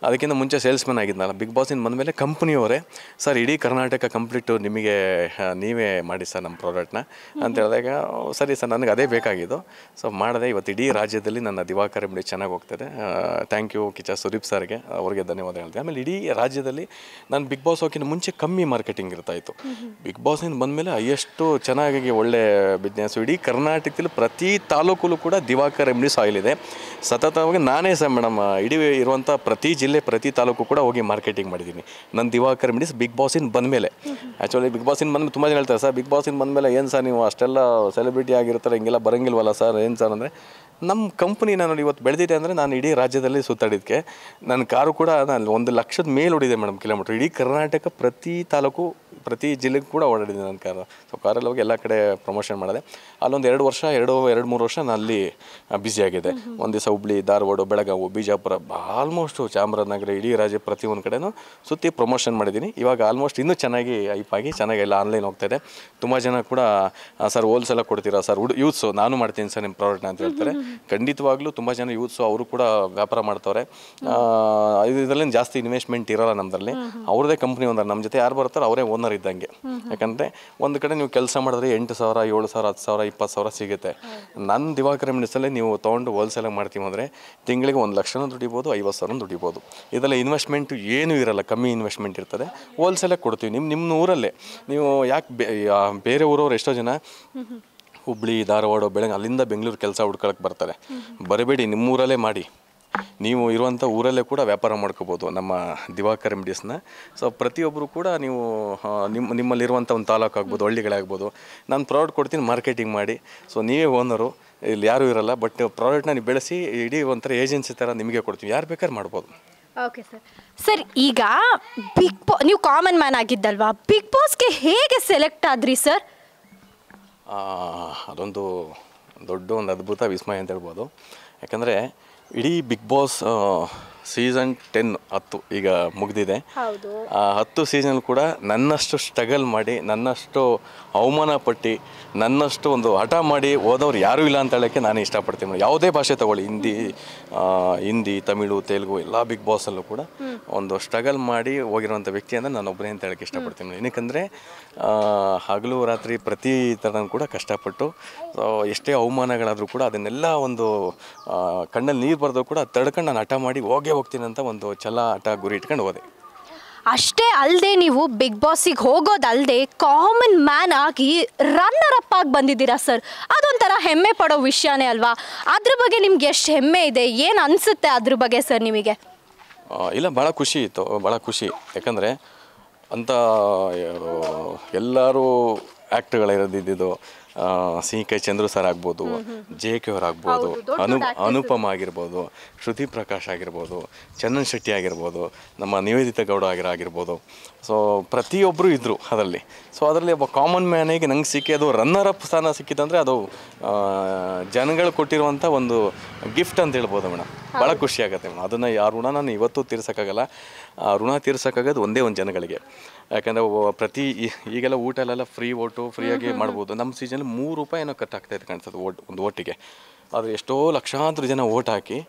ಅದಕ್ಕಿಂತ ಮುಂಚೆ ಸೇಲ್ಸ್ಮನ್ ಆಗಿದ್ನಲ್ಲ, ಬಿಗ್ ಬಾಸಿಂದ ಬಂದಮೇಲೆ ಕಂಪ್ನಿಯವರೇ ಸರ್ ಇಡೀ ಕರ್ನಾಟಕ ಕಂಪ್ಲೀಟು ನಿಮಗೆ ನೀವೇ ಮಾಡಿ ಸರ್ ನಮ್ಮ ಪ್ರಾಡಕ್ಟ್ನ ಅಂತ ಹೇಳಿದಾಗ, ಸರಿ ಸರ್ ನನಗೆ ಅದೇ ಬೇಕಾಗಿದ್ದು. ಸೊ ಮಾಡಿದೆ. ಇವತ್ತು ಇಡೀ ರಾಜ್ಯದಲ್ಲಿ ನನ್ನ ದಿವಾಕರ್ ರೆಮಿಡಿ ಚೆನ್ನಾಗಿ ಹೋಗ್ತದೆ. ಥ್ಯಾಂಕ್ ಯು ಕಿಚ್ಚ ಸುದೀಪ್ ಸರ್ಗೆ, ಅವ್ರಿಗೆ ಧನ್ಯವಾದ ಹೇಳ್ತೆ. ಆಮೇಲೆ ಇಡೀ ರಾಜ್ಯದಲ್ಲಿ ನಾನು ಬಿಗ್ ಬಾಸ್ ಹೋಗಿನ ಮುಂಚೆ ಕಮ್ಮಿ ಮಾರ್ಕೆಟಿಂಗ್ ಇರ್ತಾಯಿತ್ತು. ಬಿಗ್ ಬಾಸಿಂದ ಬಂದಮೇಲೆ ಎಷ್ಟು ಚೆನ್ನಾಗಿ ಒಳ್ಳೆ ಬಿಸ್ನೆಸ್ಸು. ಇಡೀ ಕರ್ನಾಟಕದಲ್ಲಿ ಪ್ರತಿ ತಾಲೂಕಲ್ಲೂ ಕೂಡ ದಿವಾಕರ್ ರೆಮಿಡೀಸ್ ಆಯಿಲ್ ಇದೆ. ಸತತವಾಗಿ ನಾನೇ ಸಹ ಮೇಡಮ್ ಇಡೀ ಇರುವಂಥ ಪ್ರತಿ ಜಿಲ್ಲೆ ಪ್ರತಿ ತಾಲೂಕು ಕೂಡ ಹೋಗಿ ಮಾರ್ಕೆಟಿಂಗ್ ಮಾಡಿದ್ದೀನಿ ನನ್ನ ದಿವಾಕರ್ ರೆಮಿಡೀಸ್ ಬಿಗ್ ಬಾಸಿಂದ ಬಂದಮೇಲೆ. ಆ್ಯಕ್ಚುಲಿ ಬಿಗ್ ಬಾಸಿಂದ ಬಂದಮೇಲೆ ತುಂಬ ಜನ ಹೇಳ್ತಾರೆ, ಸರ್ ಬಿಗ್ ಬಾಸಿಂದ ಬಂದಮೇಲೆ ಏನು ಸರ್ ನೀವು ಅಷ್ಟೆಲ್ಲ ಸೆಲೆಬ್ರಿಟಿ ಆಗಿರ್ತಾರೆ, ಹಿಂಗೆಲ್ಲ ಬರೋಂಗಿಲ್ವಲ್ಲ ಸರ್, ಏನು ಸರ್ ಅಂದರೆ, ನಮ್ಮ ಕಂಪ್ನಿ ನಾನು ಇವತ್ತು ಬೆಳೆದಿದೆ ಅಂದರೆ ನಾನು ಇಡೀ ರಾಜ್ಯದಲ್ಲಿ ಸುತ್ತಾಡಿದ್ದಕ್ಕೆ. ನನ್ನ ಕಾರು ಕೂಡ ನಾನು 1,00,000 ಮೇಲೆ ಓಡಿದೆ ಮೇಡಮ್ ಕಿಲೋಮೀಟ್ರ್. ಇಡೀ ಕರ್ನಾಟಕ ಪ್ರತಿ ತಾಲೂಕು ಪ್ರತಿ ಜಿಲ್ಲೆಗೂ ಕೂಡ ಓಡಾಡಿದೆ ನನ್ನ ಕಾರು. ಸೊ ಕಾರಲ್ಲಿ ಹೋಗಿ ಎಲ್ಲ ಕಡೆ ಪ್ರಮೋಷನ್ ಮಾಡಿದೆ. ಅಲ್ಲೊಂದು 2-3 ವರ್ಷ ನಾನು ಅಲ್ಲಿ ಬ್ಯುಸಿಯಾಗಿದೆ. ಒಂದು ದಿವಸ ಹುಬ್ಳಿ, ಧಾರವಾಡ, ಬೆಳಗಾವಿ, ಬಿಜಾಪುರ, ಆಲ್ಮೋಸ್ಟು ಚಾಮರಾಜನಗರ, ಇಡೀ ರಾಜ್ಯ ಪ್ರತಿಯೊಂದು ಕಡೆನೂ ಸುತ್ತಿ ಪ್ರಮೋಷನ್ ಮಾಡಿದ್ದೀನಿ. ಇವಾಗ ಆಲ್ಮೋಸ್ಟ್ ಇನ್ನೂ ಚೆನ್ನಾಗಿ ಹೈಪಾಗಿ ಚೆನ್ನಾಗಿ ಎಲ್ಲ ಆನ್ಲೈನ್ ಹೋಗ್ತಾಯಿದೆ. ತುಂಬ ಜನ ಕೂಡ ಸರ್ ಹೋಲ್ಸೇಲಾಗಿ ಕೊಡ್ತೀರಾ ಸರ್, ಯೂತ್ಸು ನಾನು ಮಾಡ್ತೀನಿ ಸರ್ ನಿಮ್ಮ ಪ್ರಾಡಕ್ಟ್ನ ಅಂತ ಹೇಳ್ತಾರೆ. ಖಂಡಿತವಾಗ್ಲೂ ತುಂಬ ಜನ ಯೂತ್ಸು ಅವರು ಕೂಡ ವ್ಯಾಪಾರ ಮಾಡ್ತವ್ರೆ. ಇದರಲ್ಲಿ ಜಾಸ್ತಿ ಇನ್ವೆಸ್ಟ್ಮೆಂಟ್ ಇರೋಲ್ಲ ನಮ್ಮದ್ರಲ್ಲಿ. ಅವ್ರದ್ದೇ ಕಂಪ್ನಿ ಒಂದಾರ, ನಮ್ಮ ಜೊತೆ ಯಾರು ಬರ್ತಾರೋ ಅವರೇ ಓನರ್ ಇದ್ದಂಗೆ. ಯಾಕಂದರೆ ಒಂದು ಕಡೆ ನೀವು ಕೆಲಸ ಮಾಡಿದ್ರೆ 8,000, 7,000, 10,000, 20,000 ಸಿಗುತ್ತೆ. ನನ್ನ ದಿವಾಕರ್ ರೆಮಿಡೀಸಲ್ಲೇ ನೀವು ತೊಗೊಂಡು ಹೋಲ್ಸೇಲಾಗಿ ಮಾಡ್ತೀವಿ ಅಂದರೆ ತಿಂಗಳಿಗೆ 1,00,000 ದುಡಿಬೋದು, 50,000 ದುಡಿಬೋದು. ಇದೆಲ್ಲ ಇನ್ವೆಸ್ಟ್ಮೆಂಟು ಏನೂ ಇರಲ್ಲ, ಕಮ್ಮಿ ಇನ್ವೆಸ್ಟ್ಮೆಂಟ್ ಇರ್ತದೆ. ಹೋಲ್ಸೇಲಾಗಿ ಕೊಡ್ತೀವಿ. ನಿಮ್ಮ ಊರಲ್ಲೇ ನೀವು ಯಾಕೆ ಬೇರೆ ಊರವ್ರು ಎಷ್ಟೋ ಜನ ಹುಬ್ಳಿ, ಧಾರವಾಡ, ಬೆಳಗಾವಿ ಅಲ್ಲಿಂದ ಬೆಂಗಳೂರು ಕೆಲಸ ಹುಡ್ಕೊಳಕ್ಕೆ ಬರ್ತಾರೆ. ಬರಬೇಡಿ, ನಿಮ್ಮೂರಲ್ಲೇ ಮಾಡಿ. ನೀವು ಇರುವಂಥ ಊರಲ್ಲೇ ಕೂಡ ವ್ಯಾಪಾರ ಮಾಡ್ಕೋಬೋದು ನಮ್ಮ ದಿವಾಕರ್ ರೆಮಿಡೀಸ್ನ. ಸೊ ಪ್ರತಿಯೊಬ್ಬರು ಕೂಡ ನೀವು ನಿಮ್ಮಲ್ಲಿರುವಂಥ ಒಂದು ತಾಲೂಕು ಆಗ್ಬೋದು, ಹಳ್ಳಿಗಳಾಗ್ಬೋದು, ನಾನು ಪ್ರಾಡಕ್ಟ್ ಕೊಡ್ತೀನಿ, ಮಾರ್ಕೆಟಿಂಗ್ ಮಾಡಿ. ಸೊ ನೀವೇ ಓನರು, ಇಲ್ಲಿ ಯಾರೂ ಇರಲ್ಲ, ಬಟ್ ಪ್ರಾಡಕ್ಟ್ನ ನೀವು ಬೆಳೆಸಿ ಇಡೀ ಒಂಥರ ಏಜೆನ್ಸಿ ಥರ ನಿಮಗೆ ಕೊಡ್ತೀವಿ, ಯಾರು ಬೇಕಾದ್ರೆ ಮಾಡ್ಬೋದು. Okay sir. ಸರ್ ಈಗ ನೀವು ಕಾಮನ್ ಮ್ಯಾನ್ ಆಗಿದ್ದಲ್ವಾ, ಬಿಗ್ ಬಾಸ್ಗೆ ಹೇಗೆ ಸೆಲೆಕ್ಟ್ ಆದ್ರಿ ಸರ್? ಅದೊಂದು ದೊಡ್ಡ ಒಂದು ಅದ್ಭುತ ವಿಸ್ಮಯ ಅಂತ ಹೇಳ್ಬೋದು. ಯಾಕಂದರೆ ಇಡೀ ಬಿಗ್ ಬಾಸ್ ಸೀಸನ್ 10 ಈಗ ಮುಗಿದಿದೆ. ಆ 10 ಸೀಸನ್ ಕೂಡ ನನ್ನಷ್ಟು ಸ್ಟ್ರಗಲ್ ಮಾಡಿ, ನನ್ನಷ್ಟು ಅವಮಾನ ಪಟ್ಟು, ನನ್ನಷ್ಟು ಒಂದು ಹಠ ಮಾಡಿ ಹೋದವ್ರು ಯಾರೂ ಇಲ್ಲ ಅಂತ ಹೇಳೋಕ್ಕೆ ನಾನು ಇಷ್ಟಪಡ್ತೀನಿ. ಯಾವುದೇ ಭಾಷೆ ತಗೊಳ್ಳಿ, ಹಿಂದಿ, ತಮಿಳು, ತೆಲುಗು ಎಲ್ಲ ಬಿಗ್ ಬಾಸಲ್ಲೂ ಕೂಡ ಒಂದು ಸ್ಟ್ರಗಲ್ ಮಾಡಿ ಹೋಗಿರೋಂಥ ವ್ಯಕ್ತಿ ಅಂದರೆ ನಾನು ಒಬ್ಬನೇ ಅಂತ ಹೇಳೋಕ್ಕೆ ಇಷ್ಟಪಡ್ತೀನಿ. ಏನಕ್ಕೆಂದರೆ ಹಗಲು ರಾತ್ರಿ ಪ್ರತಿ ಥರ ಕೂಡ ಕಷ್ಟಪಟ್ಟು ಎಷ್ಟೇ ಅವಮಾನಗಳಾದರೂ ಕೂಡ ಅದನ್ನೆಲ್ಲ ಒಂದು ಕಣ್ಣಲ್ಲಿ ನೀರು ಬರೆದು ಕೂಡ ತಡ್ಕೊಂಡು ನಾನು ಹಠ ಮಾಡಿ ಹೋಗ್ತೀನಿ ಅಂತ ಒಂದು ಛಲ, ಹಠ, ಗುರಿ ಇಟ್ಕೊಂಡು ಹೋದೆ. ಅಷ್ಟೇ ಅಲ್ಲದೆ ನೀವು ಬಿಗ್ ಬಾಸಿಗೆ ಹೋಗೋದಲ್ಲದೆ ಕಾಮನ್ ಮ್ಯಾನ್ ಆಗಿ ರನ್ನರ್ ಅಪ್ ಆಗಿ ಬಂದಿದ್ದೀರಾ ಸರ್. ಅದೊಂಥರ ಹೆಮ್ಮೆ ಪಡೋ ವಿಷಯನೇ ಅಲ್ವಾ? ಅದ್ರ ಬಗ್ಗೆ ನಿಮ್ಗೆ ಎಷ್ಟು ಹೆಮ್ಮೆ ಇದೆ, ಏನು ಅನಿಸುತ್ತೆ ಅದ್ರ ಬಗ್ಗೆ ಸರ್ ನಿಮಗೆ? ಇಲ್ಲ, ಭಾಳ ಖುಷಿ ಇತ್ತು, ಭಾಳ ಖುಷಿ. ಯಾಕಂದರೆ ಅಂಥ ಎಲ್ಲರೂ ಆ್ಯಕ್ಟ್ಗಳಿರೋದಿದ್ದು ಸಿ.ಕೆ. ಚಂದ್ರು ಸರ್ ಆಗ್ಬೋದು, JK ಅವ್ರು ಆಗ್ಬೋದು, ಅನುಪಮ ಆಗಿರ್ಬೋದು, ಶ್ರುತಿ ಪ್ರಕಾಶ್ ಆಗಿರ್ಬೋದು, ಚಂದನ್ ಶೆಟ್ಟಿ ಆಗಿರ್ಬೋದು, ನಮ್ಮ ನಿವೇದಿತಾ ಗೌಡ ಆಗಿರ್ಬೋದು. ಸೊ ಪ್ರತಿಯೊಬ್ಬರು ಇದ್ದರು ಅದರಲ್ಲಿ. ಸೊ ಅದರಲ್ಲಿ ಒಬ್ಬ ಕಾಮನ್ ಮ್ಯಾನಿಗೆ ನಂಗೆ ಅದು ರನ್ನರ್ ಅಪ್ ಸ್ಥಾನ ಸಿಕ್ಕಿತ್ತಂದರೆ ಅದು ಜನಗಳು ಕೊಟ್ಟಿರುವಂಥ ಒಂದು ಗಿಫ್ಟ್ ಅಂತ ಹೇಳ್ಬೋದು ಮೇಡಮ್. ಭಾಳ ಖುಷಿ ಆಗುತ್ತೆ ಮೇಡಮ್. ಅದನ್ನು ಆ ಋಣ ನಾನು ಇವತ್ತೂ ತೀರ್ಸೋಕ್ಕಾಗಲ್ಲ. ಆ ಋಣ ತೀರ್ಸೋಕ್ಕಾಗೋದು ಒಂದೇ ಒಂದು ಜನಗಳಿಗೆ. ಯಾಕಂದರೆ ಈಗೆಲ್ಲ ಊಟ ಎಲ್ಲ ಫ್ರೀ ಓಟು ಫ್ರೀಯಾಗಿ ಮಾಡ್ಬೋದು. ನಮ್ಮ ಸೀಸನಲ್ಲಿ 3 ರೂಪಾಯಿ ಏನೋ ಕಟ್ ಆಗ್ತಾಯಿತ್ತು ಕಾಣಿಸ್ತದೆ ಒಂದು ಓಟಿಗೆ. ಅದು ಎಷ್ಟೋ ಲಕ್ಷಾಂತರ ಜನ ಓಟ್ ಹಾಕಿ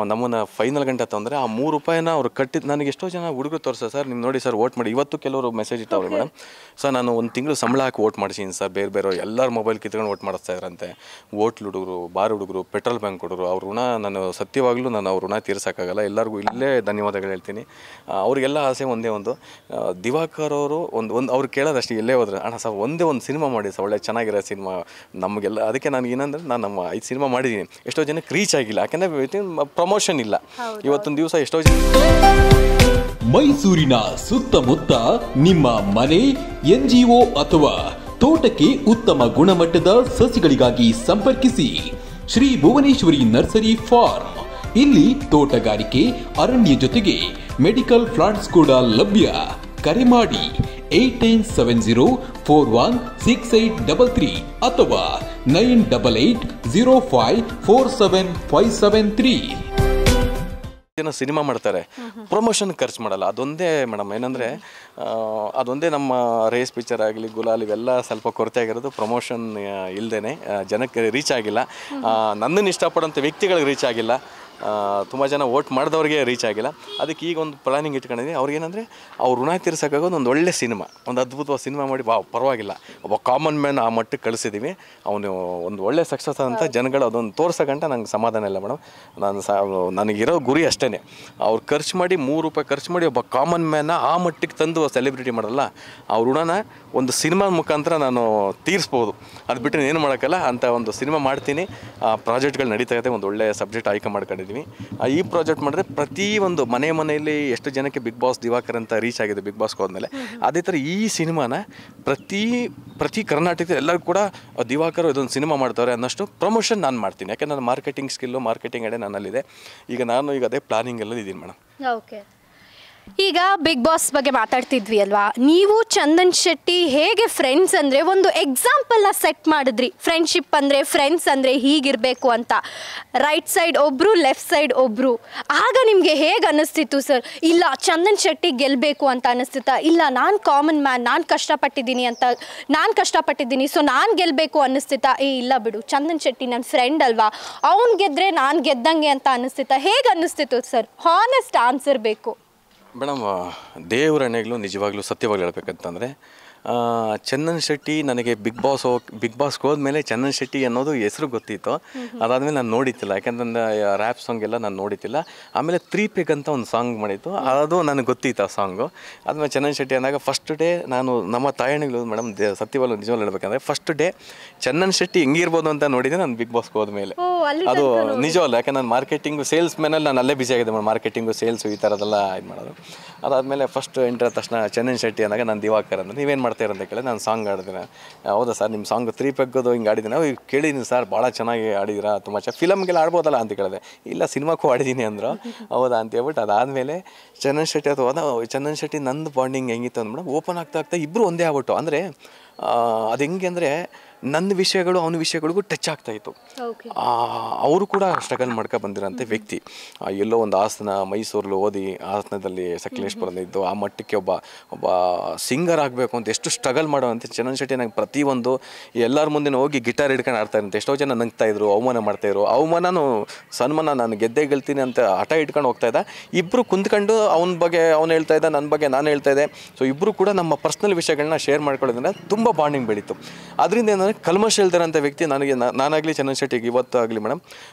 ನಮ್ಮನ್ನು ಫೈನಲ್ ಗಂಟೆ ತಂದರೆ ಆ 3 ರೂಪಾಯಿನ ಅವ್ರು ಕಟ್ಟಿದ್ದು ನನಗೆ ಎಷ್ಟೋ ಜನ ಹುಡುಗರು ತೋರಿಸ್ತಾರೆ, ಸರ್ ನೀವು ನೋಡಿ ಸರ್ ಓಟ್ ಮಾಡಿ. ಇವತ್ತು ಕೆಲವರು ಮೆಸೇಜ್ ಇಟ್ಟವ್ರೆ ಮೇಡಮ್, ಸರ್ ನಾನು ಒಂದು ತಿಂಗಳು ಸಂಬಳ ಹಾಕಿ ಓಟ್ ಮಾಡಿಸಿದ್ದೀನಿ ಸರ್, ಬೇರೆ ಎಲ್ಲರ ಮೊಬೈಲ್ ಕಿತ್ಕೊಂಡು ಓಟ್ ಮಾಡಿಸ್ತಾ ಇದ್ರಂತೆ. ಓಟ್ಲ್ ಹುಡುಗರು, ಬಾರ್ ಹುಡುಗರು, ಪೆಟ್ರೋಲ್ ಬ್ಯಾಂಕ್ ಹುಡುಗರು, ಅವ್ರ ಋಣ ನಾನು ಸತ್ಯವಾಗ್ಲೂ ನಾನು ಅವ್ರ ಋಣ ತೀರ್ಸೋಕ್ಕಾಗಲ್ಲ. ಎಲ್ಲರಿಗೂ ಇಲ್ಲೇ ಧನ್ಯವಾದಗಳು ಹೇಳ್ತೀನಿ. ಅವರಿಗೆಲ್ಲ ಆಸೆ ಒಂದೇ ಒಂದು, ದಿವಾಕರ್ ಅವರು ಒಂದು ಅವ್ರು ಕೇಳೋದಷ್ಟೇ ಎಲ್ಲೇ ಹೋದ್ರೆ, ಅಣ್ಣ ಸರ್ ಒಂದೇ ಒಂದು ಸಿನಿಮಾ ಮಾಡಿ ಸರ್, ಒಳ್ಳೆ ಚೆನ್ನಾಗಿರೋ ಸಿನಿಮಾ ನಮಗೆಲ್ಲ. ಅದಕ್ಕೆ ನನಗೆ ಏನಂದರೆ ನಾನು ನಮ್ಮ 5 ಸಿನಿಮಾ ಮಾಡಿದ್ದೀನಿ, ಎಷ್ಟೋ ಜನಕ್ಕೆ ರೀಚ್ ಆಗಿಲ್ಲ, ಯಾಕಂದರೆ ಪ್ರಮೋಷನ್ ಇಲ್ಲ. ಇವತ್ತೊಂದು ದಿವಸ ಎಷ್ಟೋ ಜನ ಮೈಸೂರಿನ ಸುತ್ತಮುತ್ತ ನಿಮ್ಮ ಮನೆ, NGO ಅಥವಾ ತೋಟಕ್ಕೆ ಉತ್ತಮ ಗುಣಮಟ್ಟದ ಸಸಿಗಳಿಗಾಗಿ ಸಂಪರ್ಕಿಸಿ ಶ್ರೀ ಭುವನೇಶ್ವರಿ ನರ್ಸರಿ ಫಾರ್ಮ್. ಇಲ್ಲಿ ತೋಟಗಾರಿಕೆ, ಅರಣ್ಯ ಜೊತೆಗೆ ಮೆಡಿಕಲ್ ಪ್ಲಾಂಟ್ಸ್ ಕೂಡ ಲಭ್ಯ. ಕರೆ ಮಾಡಿ 8970416833 ಅಥವಾ 9880547573. ಜನ ಸಿನಿಮಾ ಮಾಡ್ತಾರೆ, ಪ್ರಮೋಷನ್ ಖರ್ಚು ಮಾಡಲ್ಲ. ಅದೊಂದೇ ಮೇಡಮ್ ಏನಂದರೆ, ಅದೊಂದೇ ನಮ್ಮ ರೇಸ್ ಪಿಕ್ಚರ್ ಆಗಲಿ, ಗುಲಾಲ್ ಇವೆಲ್ಲ ಸ್ವಲ್ಪ ಕೊರತೆ ಆಗಿರೋದು. ಪ್ರಮೋಷನ್ ಇಲ್ಲದೇ ಜನಕ್ಕೆ ರೀಚ್ ಆಗಿಲ್ಲ, ನನ್ನನ್ನು ಇಷ್ಟಪಡೋಂಥ ವ್ಯಕ್ತಿಗಳಿಗೆ ರೀಚ್ ಆಗಿಲ್ಲ, ತುಂಬ ಜನ ವೋಟ್ ಮಾಡಿದವ್ರಿಗೆ ರೀಚ್ ಆಗಿಲ್ಲ. ಅದಕ್ಕೆ ಈಗ ಒಂದು ಪ್ಲಾನಿಂಗ್ ಇಟ್ಕೊಂಡಿದ್ದೀನಿ. ಅವ್ರಿಗೇನಂದರೆ ಅವ್ರು ಋಣ ತೀರ್ಸೋಕ್ಕಾಗೋದು ಒಂದು ಒಳ್ಳೆ ಸಿನಿಮಾ, ಒಂದು ಅದ್ಭುತವಾದ ಸಿನಿಮಾ ಮಾಡಿ ಪರವಾಗಿಲ್ಲ, ಒಬ್ಬ ಕಾಮನ್ ಮ್ಯಾನ್ ಆ ಮಟ್ಟಕ್ಕೆ ಕಳಿಸಿದ್ದೀವಿ. ಅವನು ಒಂದು ಒಳ್ಳೆ ಸಕ್ಸಸ್ ಅಂತ ಜನಗಳು ಅದೊಂದು ತೋರ್ಸೋಗಂಟ ನಂಗೆ ಸಮಾಧಾನ ಇಲ್ಲ ಮೇಡಮ್. ನನಗಿರೋ ಗುರಿ ಅಷ್ಟೇ. ಅವ್ರು ಖರ್ಚು ಮಾಡಿ ₹3 ಖರ್ಚು ಮಾಡಿ ಒಬ್ಬ ಕಾಮನ್ ಮ್ಯಾನ್ನ ಆ ಮಟ್ಟಿಗೆ ತಂದು ಸೆಲೆಬ್ರಿಟಿ ಮಾಡಲ್ಲ, ಅವ್ರ ಋಣನ ಒಂದು ಸಿನಿಮಾ ಮುಖಾಂತರ ನಾನು ತೀರಿಸ್ಬೋದು. ಅದು ಬಿಟ್ಟರೆ ಏನು ಮಾಡೋಕ್ಕಲ್ಲ ಅಂತ ಒಂದು ಸಿನಿಮಾ ಮಾಡ್ತೀನಿ. ಪ್ರಾಜೆಕ್ಟ್ಗಳು ನಡೀತಾ ಇದೆ, ಒಂದು ಒಳ್ಳೆಯ ಸಬ್ಜೆಕ್ಟ್ ಆಯ್ಕೆ ಮಾಡ್ಕೊಂಡಿದ್ದೀವಿ. ಈ ಪ್ರಾಜೆಕ್ಟ್ ಮಾಡಿದ್ರೆ ಪ್ರತಿಯೊಂದು ಮನೆಯಲ್ಲಿ ಎಷ್ಟು ಜನಕ್ಕೆ ಬಿಗ್ ಬಾಸ್ ದಿವಾಕರ್ ಅಂತ ರೀಚ್ ಆಗಿದೆ ಬಿಗ್ ಬಾಸ್ಗೆ ಹೋದ್ಮೇಲೆ, ಅದೇ ಥರ ಈ ಸಿನಿಮಾನ ಪ್ರತಿ ಕರ್ನಾಟಕದ ಎಲ್ಲರೂ ಕೂಡ ದಿವಾಕರ್ ಇದೊಂದು ಸಿನಿಮಾ ಮಾಡ್ತಾರೆ ಅನ್ನೋಷ್ಟು ಪ್ರಮೋಷನ್ ನಾನು ಮಾಡ್ತೀನಿ. ಯಾಕೆಂದ್ರೆ ನನ್ನ ಮಾರ್ಕೆಟಿಂಗ್ ಸ್ಕಿಲ್ಲು, ಮಾರ್ಕೆಟಿಂಗ್ ಎಡೆ ನನ್ನಲ್ಲಿದೆ. ಈಗ ಅದೇ ಪ್ಲಾನಿಂಗ್ ಎಲ್ಲ ಇದ್ದೀನಿ ಮೇಡಮ್. ಓಕೆ, ಈಗ ಬಿಗ್ ಬಾಸ್ ಬಗ್ಗೆ ಮಾತಾಡ್ತಿದ್ವಿ ಅಲ್ವಾ, ನೀವು ಚಂದನ್ ಶೆಟ್ಟಿ ಹೇಗೆ ಫ್ರೆಂಡ್ಸ್ ಅಂದರೆ ಒಂದು ಎಕ್ಸಾಂಪಲ್ನ ಸೆಟ್ ಮಾಡಿದ್ರಿ. ಫ್ರೆಂಡ್ಶಿಪ್ ಅಂದರೆ, ಫ್ರೆಂಡ್ಸ್ ಅಂದರೆ ಹೀಗಿರಬೇಕು ಅಂತ. ರೈಟ್ ಸೈಡ್ ಒಬ್ಬರು, ಲೆಫ್ಟ್ ಸೈಡ್ ಒಬ್ಬರು. ಆಗ ನಿಮಗೆ ಹೇಗೆ ಅನ್ನಿಸ್ತಿತ್ತು ಸರ್? ಇಲ್ಲ ಚಂದನ್ ಶೆಟ್ಟಿ ಗೆಲ್ಲಬೇಕು ಅಂತ ಅನ್ನಿಸ್ತಿತ್ತಾ? ಇಲ್ಲ ನಾನು ಕಾಮನ್ ಮ್ಯಾನ್, ನಾನು ಕಷ್ಟಪಟ್ಟಿದ್ದೀನಿ ಸೊ ನಾನು ಗೆಲ್ಲಬೇಕು ಅನ್ನಿಸ್ತಿತ್ತಾ? ಇಲ್ಲ ಬಿಡು, ಚಂದನ್ ಶೆಟ್ಟಿ ನನ್ನ ಫ್ರೆಂಡ್ ಅಲ್ವಾ, ಅವ್ನು ಗೆದ್ದರೆ ನಾನು ಗೆದ್ದಂಗೆ ಅಂತ ಅನ್ನಿಸ್ತಿತ್ತಾ? ಹೇಗೆ ಅನ್ನಿಸ್ತಿತ್ತು ಸರ್? ಹಾನೆಸ್ಟ್ ಆನ್ಸರ್ ಬೇಕು ಮೇಡಮ್. ದೇವ್ರ ಎಣ್ಣೆಗಳು ನಿಜವಾಗ್ಲೂ ಸತ್ಯವಾಗಿ ಹೇಳ್ಬೇಕಂತಂದರೆ, ಚಂದನ್ ಶೆಟ್ಟಿ ನನಗೆ ಬಿಗ್ ಬಾಸ್ಗೆ ಹೋದ್ಮೇಲೆ ಚಂದನ್ ಶೆಟ್ಟಿ ಅನ್ನೋದು ಹೆಸರು ಗೊತ್ತಿತ್ತು. ಅದಾದಮೇಲೆ ನಾನು ನೋಡಿತ್ತಿಲ್ಲ, ಯಾಕಂತಂದ್ರೆ ರ್ಯಾಪ್ ಸಾಂಗ್ ಎಲ್ಲ ನಾನು ನೋಡಿತ್ತಿಲ್ಲ. ಆಮೇಲೆ 3 ಪೆಗ್ ಅಂತ ಒಂದು ಸಾಂಗ್ ಮಾಡಿತ್ತು, ಅದು ನನಗೆ ಗೊತ್ತಿತ್ತು ಆ ಸಾಂಗು. ಆದಮೇಲೆ ಚಂದನ್ ಶೆಟ್ಟಿ ಅಂದಾಗ ಫಸ್ಟ್ ಡೇ ನಾನು ನಮ್ಮ ತಾಯಣಿಗಳು ಮೇಡಮ್ ಸತ್ಯವಾಗ್ಲೂ ನಿಜವಾಗ್ಲೂ ಹೇಳ್ಬೇಕಂದ್ರೆ ಫಸ್ಟ್ ಡೇ ಚಂದನ್ ಶೆಟ್ಟಿ ಹೆಂಗಿರ್ಬೋದು ಅಂತ ನೋಡಿದ್ದೆ ನಾನು ಬಿಗ್ ಬಾಸ್ಗೆ ಹೋದ್ಮೇಲೆ. ಅದು ನಿಜವಲ್ಲ, ಯಾಕೆ ನಾನು ಮಾರ್ಕೆಟಿಂಗು, ಸೇಲ್ಸ್ ಮ್ಯಾನಲ್ಲಿ ನಾನು ಅಲ್ಲೇ ಬಿಸಿ ಆಗಿದೆ ಮೇಡಮ್. ಮಾರ್ಕೆಟಿಂಗು, ಸೇಲ್ಸು ಈ ಥರದ್ದೆಲ್ಲ ಇದು ಮಾಡೋದು. ಅದಾದಮೇಲೆ ಫಸ್ಟ್ ಎಂಟ್ರ ತಕ್ಷಣ ಚಂದನ್ ಶೆಟ್ಟಿ ಅಂದಾಗ ನಾನು ದಿವಾಕರ್ ಅಂದರೆ ನೀವೇನು ಮಾಡ್ತೀರ ಅಂತ ಕೇಳಿ ನಾನು ಸಾಂಗ್ ಆಡಿದ್ದೀನಿ. ಹೌದಾ ಸರ್, ನಿಮ್ಮ ಸಾಂಗ್ 3 ಪೆಗ್ಗದು ಹಿಂಗೆ ಆಡಿದ್ದೀನಿ. ಕೇಳಿದ್ದೀನಿ ಸರ್, ಭಾಳ ಚೆನ್ನಾಗಿ ಆಡಿದ್ದೀರಾ, ತುಂಬ ಫಿಲಮ್ಗೆಲ್ಲ ಆಡ್ಬೋದಲ್ಲ ಅಂತ ಕೇಳಿದೆ. ಇಲ್ಲ ಸಿನಿಮಾಕ್ಕೂ ಆಡಿದ್ದೀನಿ ಅಂದರು. ಹೌದಾ ಅಂತ ಹೇಳ್ಬಿಟ್ಟು ಅದಾದಮೇಲೆ ಚಂದನ್ ಶೆಟ್ಟಿ ಚಂದನ್ ಶೆಟ್ಟಿ ನಂದು ಬಾಂಡಿಂಗ್ ಹೆಂಗಿತ್ತು ಅಂದ್ಬಿಟ್ಟು ಓಪನ್ ಆಗ್ತಾ ಇಬ್ಬರು ಒಂದೇ ಆಗ್ಬಿಟ್ಟು. ಅಂದರೆ ಅದು ಹೆಂಗೆ ಅಂದರೆ ನನ್ನ ವಿಷಯಗಳು ಅವನ ವಿಷಯಗಳಿಗೂ ಟಚ್ ಆಗ್ತಾಯಿತ್ತು. ಅವರು ಕೂಡ ಸ್ಟ್ರಗಲ್ ಮಾಡ್ಕೊ ಬಂದಿರೋಂಥ ವ್ಯಕ್ತಿ. ಎಲ್ಲೋ ಒಂದು ಹಾಸನ, ಮೈಸೂರಲ್ಲಿ ಓದಿ ಹಾಸನದಲ್ಲಿ ಸಕಲೇಶ್ಪುರದಲ್ಲಿದ್ದು ಆ ಮಟ್ಟಕ್ಕೆ ಒಬ್ಬ ಸಿಂಗರ್ ಆಗಬೇಕು ಅಂತ ಎಷ್ಟು ಸ್ಟ್ರಗಲ್ ಮಾಡೋವಂಥ ಚಂದನ್ ಶೆಟ್ಟಿ ನಂಗೆ ಪ್ರತಿಯೊಂದು ಎಲ್ಲರ ಮುಂದೆ ಹೋಗಿ ಗಿಟಾರ್ ಹಿಡ್ಕೊಂಡು ಆಡ್ತಾ ಇರಂತೆ. ಎಷ್ಟೋ ಜನ ನಗ್ತಾಯಿದ್ರು, ಅವಮಾನ ಮಾಡ್ತಾಯಿದ್ರು. ಅವಮಾನನೂ ಸನ್ಮಾನ ನಾನು ಗೆಲ್ತೀನಿ ಅಂತ ಹಠ ಇಟ್ಕೊಂಡು ಹೋಗ್ತಾಯಿದ್ದ. ಇಬ್ಬರು ಕುಂತ್ಕೊಂಡು ಅವನ ಬಗ್ಗೆ ಅವನು ಹೇಳ್ತಾ ಇದ್ದ, ನನ್ನ ಬಗ್ಗೆ ನಾನು ಹೇಳ್ತಾ ಇದ್ದೆ. ಸೊ ಇಬ್ಬರು ಕೂಡ ನಮ್ಮ ಪರ್ಸ್ನಲ್ ವಿಷಯಗಳನ್ನ ಶೇರ್ ಮಾಡ್ಕೊಳ್ಳೋದ್ರಿಂದ ತುಂಬ ಬಾಂಡಿಂಗ್ ಬೆಳೀತು. ಅದರಿಂದ ಏನಂದರೆ ಕಲ್ಮಶ ಇಲ್ದಿರೋಂಥ ವ್ಯಕ್ತಿ ನನಗೆ, ನಾನಾಗಲಿ ಚಂದನ್ ಶೆಟ್ಟಿಗೆ ಇವತ್ತು ಆಗಲಿ ಮೇಡಮ್,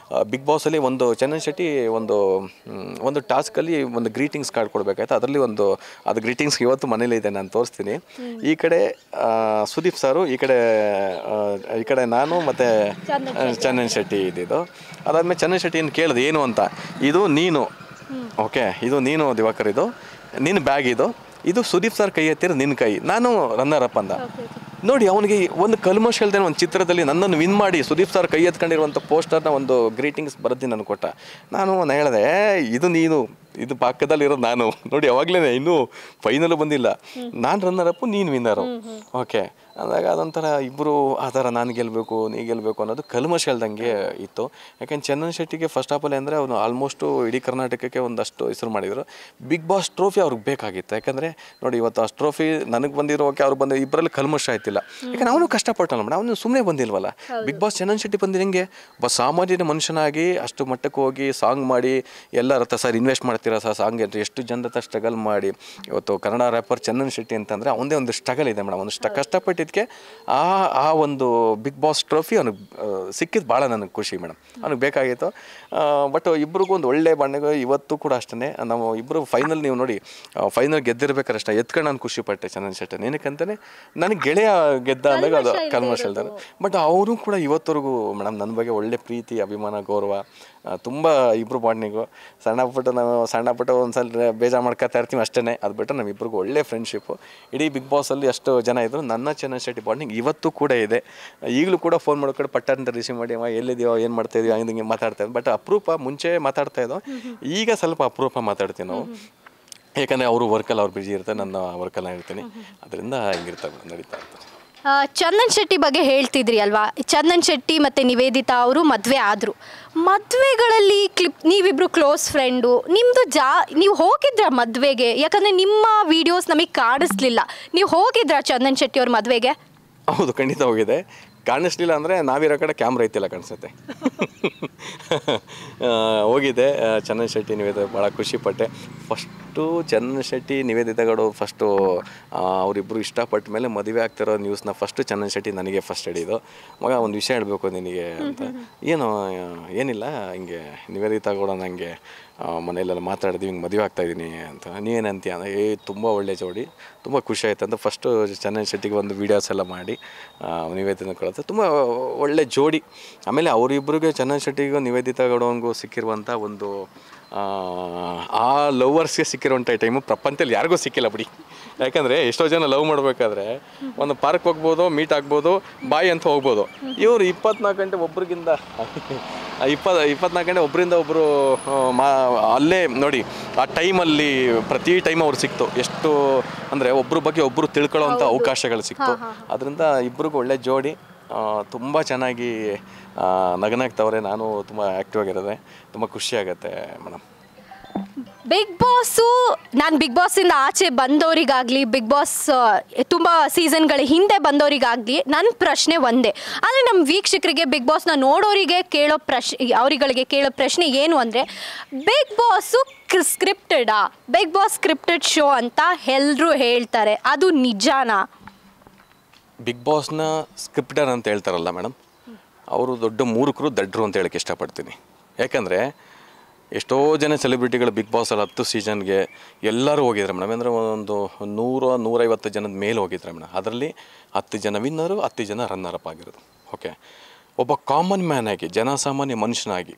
ಬಿಗ್ ಬಾಸಲ್ಲಿ ಒಂದು ಚಂದನ್ ಶೆಟ್ಟಿ ಒಂದು ಟಾಸ್ಕಲ್ಲಿ ಒಂದು ಗ್ರೀಟಿಂಗ್ಸ್ ಕಾರ್ಡ್ ಕೊಡಬೇಕಾಯ್ತು. ಅದರಲ್ಲಿ ಅದು ಗ್ರೀಟಿಂಗ್ಸ್ ಇವತ್ತು ಮನೇಲಿ ಇದೆ, ನಾನು ತೋರಿಸ್ತೀನಿ. ಈ ಕಡೆ ಸುದೀಪ್ ಸಾರು, ಈ ಕಡೆ ನಾನು ಮತ್ತು ಚಂದನ್ ಶೆಟ್ಟಿ ಇದ್ದಿದ್ದು. ಅದಾದಮೇಲೆ ಚಂದನ್ ಶೆಟ್ಟಿಯನ್ನು ಕೇಳಿದೆ ಏನು ಅಂತ. ಇದು ನೀನು, ಓಕೆ, ಇದು ನೀನು ದಿವಾಕರ್, ಇದು ನಿನ್ನ ಬ್ಯಾಗ್, ಇದು ಸುದೀಪ್ ಸರ್ ಕೈ ಎತ್ತಿರ ನಿನ್ನ ಕೈ, ನಾನು ರನ್ನರ್ ಅಪ್ ಅಂದ. ನೋಡಿ, ಅವನಿಗೆ ಒಂದು ಕಲ್ಮಶ ಇಲ್ದೇನೆ ಒಂದು ಚಿತ್ರದಲ್ಲಿ ನನ್ನನ್ನು ವಿನ್ ಮಾಡಿ ಸುದೀಪ್ ಸರ್ ಕೈ ಎತ್ಕೊಂಡಿರುವಂಥ ಪೋಸ್ಟರ್ನ ಒಂದು ಗ್ರೀಟಿಂಗ್ಸ್ ಬರೆದು ನನಗೆ ಕೊಟ್ಟ. ನಾನು ಹೇಳಿದೆ, ಇದು ನೀನು, ಇದು ಪಕ್ಕದಲ್ಲಿರೋದು ನಾನು. ನೋಡಿ ಅವಾಗಲೇ ಇನ್ನೂ ಫೈನಲು ಬಂದಿಲ್ಲ, ನಾನು ರನ್ನರಪ್ಪು, ನೀನು ವಿನ್ನರು. ಓಕೆ ಅಂದಾಗ ಅದೊಂಥರ ಇಬ್ಬರು ಆ ಥರ ನಾನು ಗೆಲ್ಲಬೇಕು, ನೀ ಗೆಲ್ಲಬೇಕು ಅನ್ನೋದು ಕಲ್ಮಶ ಇಲ್ದಂಗೆ ಇತ್ತು. ಯಾಕೆಂದ್ರೆ ಚಂದನ್ ಶೆಟ್ಟಿಗೆ ಫಸ್ಟ್ ಆಫ್ ಆಲ್ ಅಂದರೆ ಅವನು ಆಲ್ಮೋಸ್ಟು ಇಡೀ ಕರ್ನಾಟಕಕ್ಕೆ ಒಂದಷ್ಟು ಹೆಸರು ಮಾಡಿದರು. ಬಿಗ್ ಬಾಸ್ ಟ್ರೋಫಿ ಅವ್ರಿಗೆ ಬೇಕಾಗಿತ್ತು. ಯಾಕಂದರೆ ನೋಡಿ, ಇವತ್ತು ಅಷ್ಟು ಟ್ರೋಫಿ ನನಗೆ ಬಂದಿರೋಕೆ ಅವ್ರು ಬಂದ ಇಬ್ಬರಲ್ಲಿ ಕಲ್ಮಶ ಆಯ್ತಿಲ್ಲ. ಯಾಕಂದ್ರೆ ಅವನು ಕಷ್ಟಪಟ್ಟಲ್ಲ ಮೇಡಮ್, ಅವನು ಸುಮ್ಮನೆ ಬಂದಿಲ್ವಲ್ಲ. ಬಿಗ್ ಬಾಸ್ ಚಂದನ್ ಶೆಟ್ಟಿ ಬಂದಿರೋ ಹೆಂಗೆ ಒಬ್ಬ ಸಾಮಾನ್ಯ ಮನುಷ್ಯನಾಗಿ ಅಷ್ಟು ಮಟ್ಟಕ್ಕೆ ಹೋಗಿ ಸಾಂಗ್ ಮಾಡಿ ಎಲ್ಲರ ಹತ್ರ ಸರ್ ಇನ್ವೆಸ್ಟ್ ಮಾಡ್ತೀರಾ ಸರ್ ಸಾಂಗ್ ಅಂತ ಎಷ್ಟು ಜನರ ಹತ್ರ ಸ್ಟ್ರಗಲ್ ಮಾಡಿ ಇವತ್ತು ಕನ್ನಡ ರ್ಯಾಪರ್ ಚಂದನ್ ಶೆಟ್ಟಿ ಅಂತಂದರೆ ಅವನದೇ ಒಂದು ಸ್ಟ್ರಗಲ್ ಇದೆ ಮೇಡಮ್. ಅವನು ಕಷ್ಟಪಟ್ಟಿದ್ದಕ್ಕೆ ಆ ಒಂದು ಬಿಗ್ ಬಾಸ್ ಟ್ರೋಫಿ ಅವ್ನಿಗೆ ಸಿಕ್ಕಿದ್ದು ಭಾಳ ನನಗೆ ಖುಷಿ ಮೇಡಮ್. ಅವ್ನಿಗೆ ಬೇಕಾಗಿತ್ತು. ಬಟ್ ಇಬ್ರಿಗೂ ಒಂದು ಒಳ್ಳೆ ಬಣ್ಣಗಳು ಇವತ್ತು ಕೂಡ ಅಷ್ಟೇ. ನಾವು ಇಬ್ಬರು ಫೈನಲ್, ನೀವು ನೋಡಿ ಫೈನಲ್ ಗೆದ್ದಿರ್ಬೇಕಾದ್ರೆ ಅಷ್ಟೇ ಎತ್ಕೊಂಡು ನಾನು ಖುಷಿ ಪಟ್ಟೆ ಚಂದನ್ ಶೆಟ್ಟಿ. ಏನಕ್ಕಂತಾನೆ ನನಗೆ ಗೆಳೆಯ ಗೆದ್ದ ಅಂದಾಗ ಅದು ಕಲ್ಮಶ ಇಲ್ದಾರೆ. ಬಟ್ ಅವರು ಕೂಡ ಇವತ್ತವರೆಗೂ ಮೇಡಮ್ ನನ್ನ ಬಗ್ಗೆ ಒಳ್ಳೆ ಪ್ರೀತಿ, ಅಭಿಮಾನ, ಗೌರವ ತುಂಬ ಇಬ್ಬರು ಬಾಂಡಿಂಗು. ಸಣ್ಣ ಪುಟ್ಟ ಒಂದು ಸಲ ಬೇಜಾರು ಮಾಡ್ಕೊತಾ ಇರ್ತೀವಿ ಅಷ್ಟೇ. ಅದು ಬಿಟ್ಟರೆ ನಮ್ಮಿಬ್ಬರಿಗೂ ಒಳ್ಳೆ ಫ್ರೆಂಡ್ಶಿಪ್ಪು. ಇಡೀ ಬಿಗ್ ಬಾಸಲ್ಲಿ ಅಷ್ಟು ಜನ ಇದ್ದರು, ನನ್ನ ಚಂದನ್ ಚಂದನ್ ಶೆಟ್ಟಿ ಬಾಂಡಿಂಗ್ ಇವತ್ತು ಕೂಡ ಇದೆ. ಈಗಲೂ ಕೂಡ ಫೋನ್ ಮಾಡ್ಕೊಂಡು ಪಟ್ಟ ಅಂತ ರಿಸೀವ್ ಮಾಡಿ ಎಲ್ಲಿದೆಯೋ ಏನು ಮಾಡ್ತಾ ಇದೆಯೋ ಹಂಗೆ ಮಾತಾಡ್ತಾ ಇದ್ದೆ. ಬಟ್ ಅಪರೂಪ ಮುಂಚೆ ಮಾತಾಡ್ತಾ ಇದ್ದೋ, ಈಗ ಸ್ವಲ್ಪ ಅಪರೂಪ ಮಾತಾಡ್ತೀವಿ ನಾವು. ಯಾಕಂದರೆ ಅವರು ವರ್ಕಲ್ಲಿ ಅವ್ರು ಬಿಜಿ ಇರ್ತಾರೆ, ನನ್ನ ವರ್ಕಲ್ಲಿ ಇರ್ತೀನಿ, ಅದರಿಂದ ಹಿಂಗಿರ್ತಾರೆ, ನಡೀತಾ ಇರ್ತಾರೆ. ಚಂದನ್ ಶೆಟ್ಟಿ ಬಗ್ಗೆ ಹೇಳ್ತಿದ್ರಿ ಅಲ್ವಾ, ಚಂದನ್ ಶೆಟ್ಟಿ ಮತ್ತು ನಿವೇದಿತಾ ಅವರು ಮದುವೆ ಆದರು. ಮದುವೆಗಳಲ್ಲಿ ನೀವಿಬ್ಬರು ಕ್ಲೋಸ್ ಫ್ರೆಂಡು, ನಿಮ್ಮದು ನೀವು ಹೋಗಿದ್ರ ಮದುವೆಗೆ? ಯಾಕಂದರೆ ನಿಮ್ಮ ವೀಡಿಯೋಸ್ ನಮಗೆ ಕಾಣಿಸ್ಲಿಲ್ಲ. ನೀವು ಹೋಗಿದ್ರಾ ಚಂದನ್ ಶೆಟ್ಟಿ ಅವ್ರ ಮದುವೆಗೆ? ಹೌದು, ಖಂಡಿತ ಹೋಗಿದೆ. ಕಾಣಿಸ್ಲಿಲ್ಲ ಅಂದರೆ ನಾವಿರೋ ಕಡೆ ಕ್ಯಾಮ್ರಾ ಐತಿಲ್ಲ ಕಾಣಿಸುತ್ತೆ. ಹೋಗಿದೆ. ಚಂದನ್ ಶೆಟ್ಟಿ ನಿವೇದಿತಾ ಭಾಳ ಖುಷಿಪಟ್ಟೆ. ಫಸ್ಟು ಚಂದನ್ ಶೆಟ್ಟಿ ನಿವೇದಿತಾಗಳು ಫಸ್ಟು ಅವರಿಬ್ಬರು ಇಷ್ಟಪಟ್ಟ ಮೇಲೆ ಮದುವೆ ಆಗ್ತಿರೋ ನ್ಯೂಸ್ನ ಫಸ್ಟು ಚಂದನ್ ಶೆಟ್ಟಿ ನನಗೆ ಫಸ್ಟ್ ಹಿಡಿದು, ಮಗ ಒಂದು ವಿಷಯ ಹೇಳಬೇಕು ನಿನಗೆ ಅಂತ. ಏನಿಲ್ಲ ಹಿಂಗೆ ನಿವೇದಿತಾಗಳು ನನಗೆ ಮನೆಯಲ್ಲೆಲ್ಲ ಮಾತಾಡಿದ್ವಿ, ಹಿಂಗೆ ಮದುವೆ ಆಗ್ತಾಯಿದ್ದೀನಿ ಅಂತ. ನೀವೇನಂತೀಯ ಅಂದರೆ ತುಂಬ ಒಳ್ಳೆ ಜೋಡಿ, ತುಂಬ ಖುಷಿ ಆಯ್ತು ಅಂತ ಫಸ್ಟು ಚಂದನ್ ಶೆಟ್ಟಿಗೆ ಒಂದು ವೀಡಿಯೋಸ್ ಎಲ್ಲ ಮಾಡಿ ನಿವೇದಿತಾ ಕೊಡುತ್ತೆ. ತುಂಬ ಒಳ್ಳೆ ಜೋಡಿ. ಆಮೇಲೆ ಅವರಿಬ್ಬರಿಗೆ ಚಂದನ್ ಶೆಟ್ಟಿಗೂ ನಿವೇದಿತಾ ಗೌಡನಿಗೂ ಸಿಕ್ಕಿರುವಂಥ ಒಂದು ಆ ಲವರ್ಸ್ಗೆ ಸಿಕ್ಕಿರುವಂಥ ಟೈಮು ಪ್ರಪಂಚದಲ್ಲಿ ಯಾರಿಗೂ ಸಿಕ್ಕಿಲ್ಲ ಬಿಡಿ. ಯಾಕಂದರೆ ಎಷ್ಟೋ ಜನ ಲವ್ ಮಾಡಬೇಕಾದ್ರೆ ಒಂದು ಪಾರ್ಕ್ ಹೋಗ್ಬೋದು, ಮೀಟ್ ಆಗ್ಬೋದು, ಬಾಯ್ ಅಂತ ಹೋಗ್ಬೋದು. ಇವರು 24 ಗಂಟೆ ಒಬ್ರಿಗಿಂತ 24 ಗಂಟೆ ಒಬ್ಬರಿಂದ ಒಬ್ಬರು ಅಲ್ಲೇ ನೋಡಿ. ಆ ಟೈಮಲ್ಲಿ ಪ್ರತಿ ಟೈಮ್ ಅವ್ರು ಸಿಕ್ತು. ಎಷ್ಟು ಅಂದರೆ ಒಬ್ಬರ ಬಗ್ಗೆ ಒಬ್ಬರು ತಿಳ್ಕೊಳ್ಳೋವಂಥ ಅವಕಾಶಗಳು ಸಿಕ್ತು. ಅದರಿಂದ ಇಬ್ಬರಿಗೂ ಒಳ್ಳೆ ಜೋಡಿ, ತುಂಬ ಚೆನ್ನಾಗಿ ನಗನಾಗ್ತವ್ರೆ. ನಾನು ತುಂಬ ಆ್ಯಕ್ಟಿವ್ ಆಗಿರೋದೆ, ತುಂಬ ಖುಷಿಯಾಗತ್ತೆ ಮೇಡಮ್. ಬಿಗ್ ಬಾಸು, ನಾನು ಬಿಗ್ ಬಾಸಿಂದ ಆಚೆ ಬಂದವರಿಗಾಗಲಿ, ಬಿಗ್ ಬಾಸ್ ತುಂಬ ಸೀಸನ್ಗಳ ಹಿಂದೆ ಬಂದವರಿಗಾಗಲಿ ನನ್ನ ಪ್ರಶ್ನೆ ಒಂದೇ. ಆದರೆ ನಮ್ಮ ವೀಕ್ಷಕರಿಗೆ, ಬಿಗ್ ಬಾಸ್ನ ನೋಡೋರಿಗೆ ಅವರುಗಳಿಗೆ ಕೇಳೋ ಪ್ರಶ್ನೆ ಏನು ಅಂದರೆ, ಬಿಗ್ ಬಾಸು ಸ್ಕ್ರಿಪ್ಟೆಡಾ? ಬಿಗ್ ಬಾಸ್ ಸ್ಕ್ರಿಪ್ಟೆಡ್ ಶೋ ಅಂತ ಎಲ್ಲರೂ ಹೇಳ್ತಾರೆ, ಅದು ನಿಜಾನಾ? ಬಿಗ್ ಬಾಸ್ನ ಸ್ಕ್ರಿಪ್ಟರ್ ಅಂತ ಹೇಳ್ತಾರಲ್ಲ ಮೇಡಮ್, ಅವರು ದೊಡ್ಡ ಮೂರ್ಖರು, ದಡ್ಡರು ಅಂತ ಹೇಳಕ್ಕೆ ಇಷ್ಟಪಡ್ತೀನಿ. ಯಾಕಂದರೆ ಎಷ್ಟೋ ಜನ ಸೆಲೆಬ್ರಿಟಿಗಳು ಬಿಗ್ ಬಾಸಲ್ಲಿ 10 ಸೀಸನ್ಗೆ ಎಲ್ಲರೂ ಹೋಗಿದ್ದಾರೆ ಮೇಡಮ್. ಅಂದರೆ ಒಂದು 100-150 ಜನದ ಮೇಲೆ ಹೋಗಿದ್ದಾರೆ ಮೇಡಮ್. ಅದರಲ್ಲಿ 10 ಜನ ವಿನ್ನರು, 10 ಜನ ರನ್ನರಪ್ ಆಗಿರೋದು. ಓಕೆ, ಒಬ್ಬ ಕಾಮನ್ ಮ್ಯಾನ್ ಆಗಿ, ಜನಸಾಮಾನ್ಯ ಮನುಷ್ಯನಾಗಿ,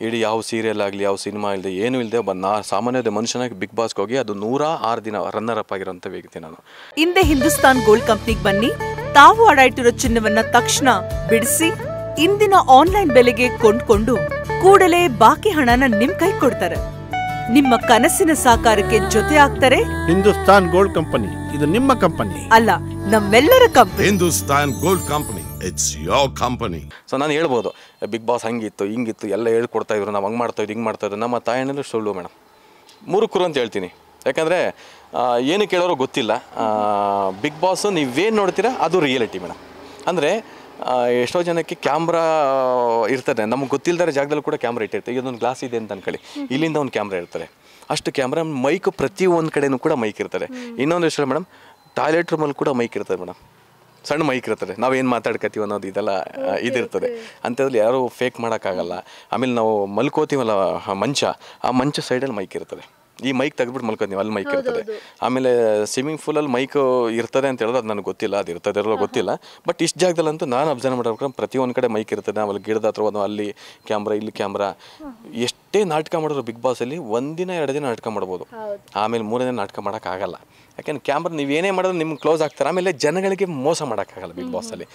ಇಡೀ ಯಾವ ಸೀರಿಯಲ್ ಆಗಲಿ, ಯಾವ ಸಿನಿಮಾ ಇಲ್ಲದೆ, ಏನೂ ಇಲ್ಲದೆ ಒಬ್ಬ ಸಾಮಾನ್ಯದ ಮನುಷ್ಯನಾಗಿ ಬಿಗ್ ಬಾಸ್ಗೆ ಹೋಗಿ ಅದು 106 ದಿನ ರನ್ನರಪ್ ಆಗಿರೋಂಥ ವ್ಯಕ್ತಿ ನಾನು. ಹಿಂದೆ ಹಿಂದೂಸ್ತಾನ್ ಗೋಲ್ಡ್ ಕಂಪ್ನಿಗೆ ಬನ್ನಿ. ತಾವು ಅಡ ಇಟ್ಟಿರೋ ಚಿನ್ನವನ್ನ ತಕ್ಷಣ ಬಿಡಿಸಿ ಇಂದಿನ ಆನ್ಲೈನ್ ಬೆಲೆಗೆ ಕೊಂಡ್ಕೊಂಡು ಕೂಡಲೇ ಬಾಕಿ ಹಣನ ನಿಮ್ ಕೈ ಕೊಡ್ತಾರೆ. ನಿಮ್ಮ ಕನಸಿನ ಸಾಕಾರಕ್ಕೆ ಜೊತೆ ಆಗ್ತಾರೆ ಹಿಂದೂಸ್ತಾನ್ ಗೋಲ್ಡ್ ಕಂಪನಿ. ಇದು ನಿಮ್ಮ ಕಂಪನಿ ಅಲ್ಲ, ನಮ್ಮೆಲ್ಲರ company. Hindustan Gold Company. It's your company. So ನಾನು ಹೇಳ್ಬೋದು, ಬಿಗ್ ಬಾಸ್ ಹಂಗಿತ್ತು, ಹಿಂಗಿತ್ತು, ಎಲ್ಲ ಹೇಳ್ಕೊಡ್ತಾ ಇದ್ರು, ನಾವು ಹಂಗೆ ಮಾಡ್ತಾಯಿದ್ದು, ಹಿಂಗೆ ಮಾಡ್ತಾಯಿದ್ರು. ನಮ್ಮ ತಾಯಣ್ಣಲ್ಲೂ ಸುಳ್ಳು ಮೇಡಮ್, ಮೂರುಕರು ಅಂತ ಹೇಳ್ತೀನಿ. ಯಾಕಂದರೆ ಏನು ಕೇಳೋರು ಗೊತ್ತಿಲ್ಲ. ಬಿಗ್ ಬಾಸು ನೀವೇನು ನೋಡ್ತೀರಾ ಅದು ರಿಯಾಲಿಟಿ ಮೇಡಮ್. ಅಂದರೆ ಎಷ್ಟೋ ಜನಕ್ಕೆ ಕ್ಯಾಮ್ರಾ ಇರ್ತದೆ, ನಮಗೆ ಗೊತ್ತಿಲ್ಲದ ಜಾಗದಲ್ಲಿ ಕೂಡ ಕ್ಯಾಮ್ರಾ ಇಟ್ಟಿರ್ತಾರೆ. ಇದೊಂದು ಗ್ಲಾಸ್ ಇದೆ ಅಂತ ಅನ್ಕೊಳ್ಳಿ, ಇಲ್ಲಿಂದ ಒಂದು ಕ್ಯಾಮ್ರಾ ಇರ್ತಾರೆ, ಅಷ್ಟು ಕ್ಯಾಮ್ರಾ. ಮೈಕ್ ಪ್ರತಿ ಒಂದು ಕಡೆಯೂ ಕೂಡ ಮೈಕ್ ಇರ್ತಾರೆ. ಇನ್ನೊಂದು ವಿಷಯ ಮೇಡಮ್, ಟಾಯ್ಲೆಟ್ ರೂಮಲ್ಲಿ ಕೂಡ ಮೈಕ್ ಇರ್ತದೆ ಮೇಡಮ್, ಸಣ್ಣ ಮೈಕ್ ಇರ್ತದೆ. ನಾವೇನು ಮಾತಾಡ್ಕತ್ತೀವಿ ಅನ್ನೋದು ಇದೆಲ್ಲ ಇದಿರ್ತದೆ. ಅಂಥದ್ರಲ್ಲಿ ಯಾರೂ ಫೇಕ್ ಮಾಡೋಕ್ಕಾಗಲ್ಲ. ಆಮೇಲೆ ನಾವು ಮಲ್ಕೋತೀವಲ್ಲ ಮಂಚ, ಆ ಮಂಚ ಸೈಡಲ್ಲಿ ಮೈಕ್ ಇರ್ತದೆ. ಈ ಮೈಕ್ ತೆಗೆದ್ಬಿಟ್ಟು ಮಲ್ಕೋತೀವಿ, ಅಲ್ಲಿ ಮೈಕ್ ಇರ್ತದೆ. ಆಮೇಲೆ ಸ್ವಿಮ್ಮಿಂಗ್ ಪೂಲಲ್ಲಿ ಮೈಕ್ ಇರ್ತದೆ ಅಂತ ಹೇಳಿದ್ರೆ ಅದು ನನಗೆ ಗೊತ್ತಿಲ್ಲ, ಅದು ಇರ್ತದೆ ಇರೋಲ್ಲ ಗೊತ್ತಿಲ್ಲ. ಬಟ್ ಇಷ್ಟು ಜಾಗದಲ್ಲಂತೂ ನಾನು ಅಬ್ಸರ್ವ್ ಮಾಡಬೇಕು, ಪ್ರತಿಯೊಂದು ಕಡೆ ಮೈಕ್ ಇರ್ತದೆ. ಆಮೇಲೆ ಗಿಡದ ಹತ್ರ ಒಂದು ಅಲ್ಲಿ ಕ್ಯಾಮ್ರಾ, ಇಲ್ಲಿ ಕ್ಯಾಮ್ರಾ. ಎಷ್ಟೇ ನಾಟಕ ಮಾಡಿದ್ರು ಬಿಗ್ ಬಾಸಲ್ಲಿ 1 ದಿನ 2 ದಿನ ನಾಟಕ ಮಾಡ್ಬೋದು, ಆಮೇಲೆ 3ನೇ ದಿನ ನಾಟಕ ಮಾಡೋಕ್ಕಾಗಲ್ಲ. ಯಾಕೆಂದ್ರೆ ಕ್ಯಾಮ್ರಾ ನೀವು ಏನೇ ಮಾಡಿದ್ರು ನಿಮ್ಗೆ ಕ್ಲೋಸ್ ಆಗ್ತಾರೆ. ಆಮೇಲೆ ಜನಗಳಿಗೆ ಮೋಸ ಮಾಡೋಕ್ಕಾಗಲ್ಲ ಬಿಗ್ ಬಾಸಲ್ಲಿ.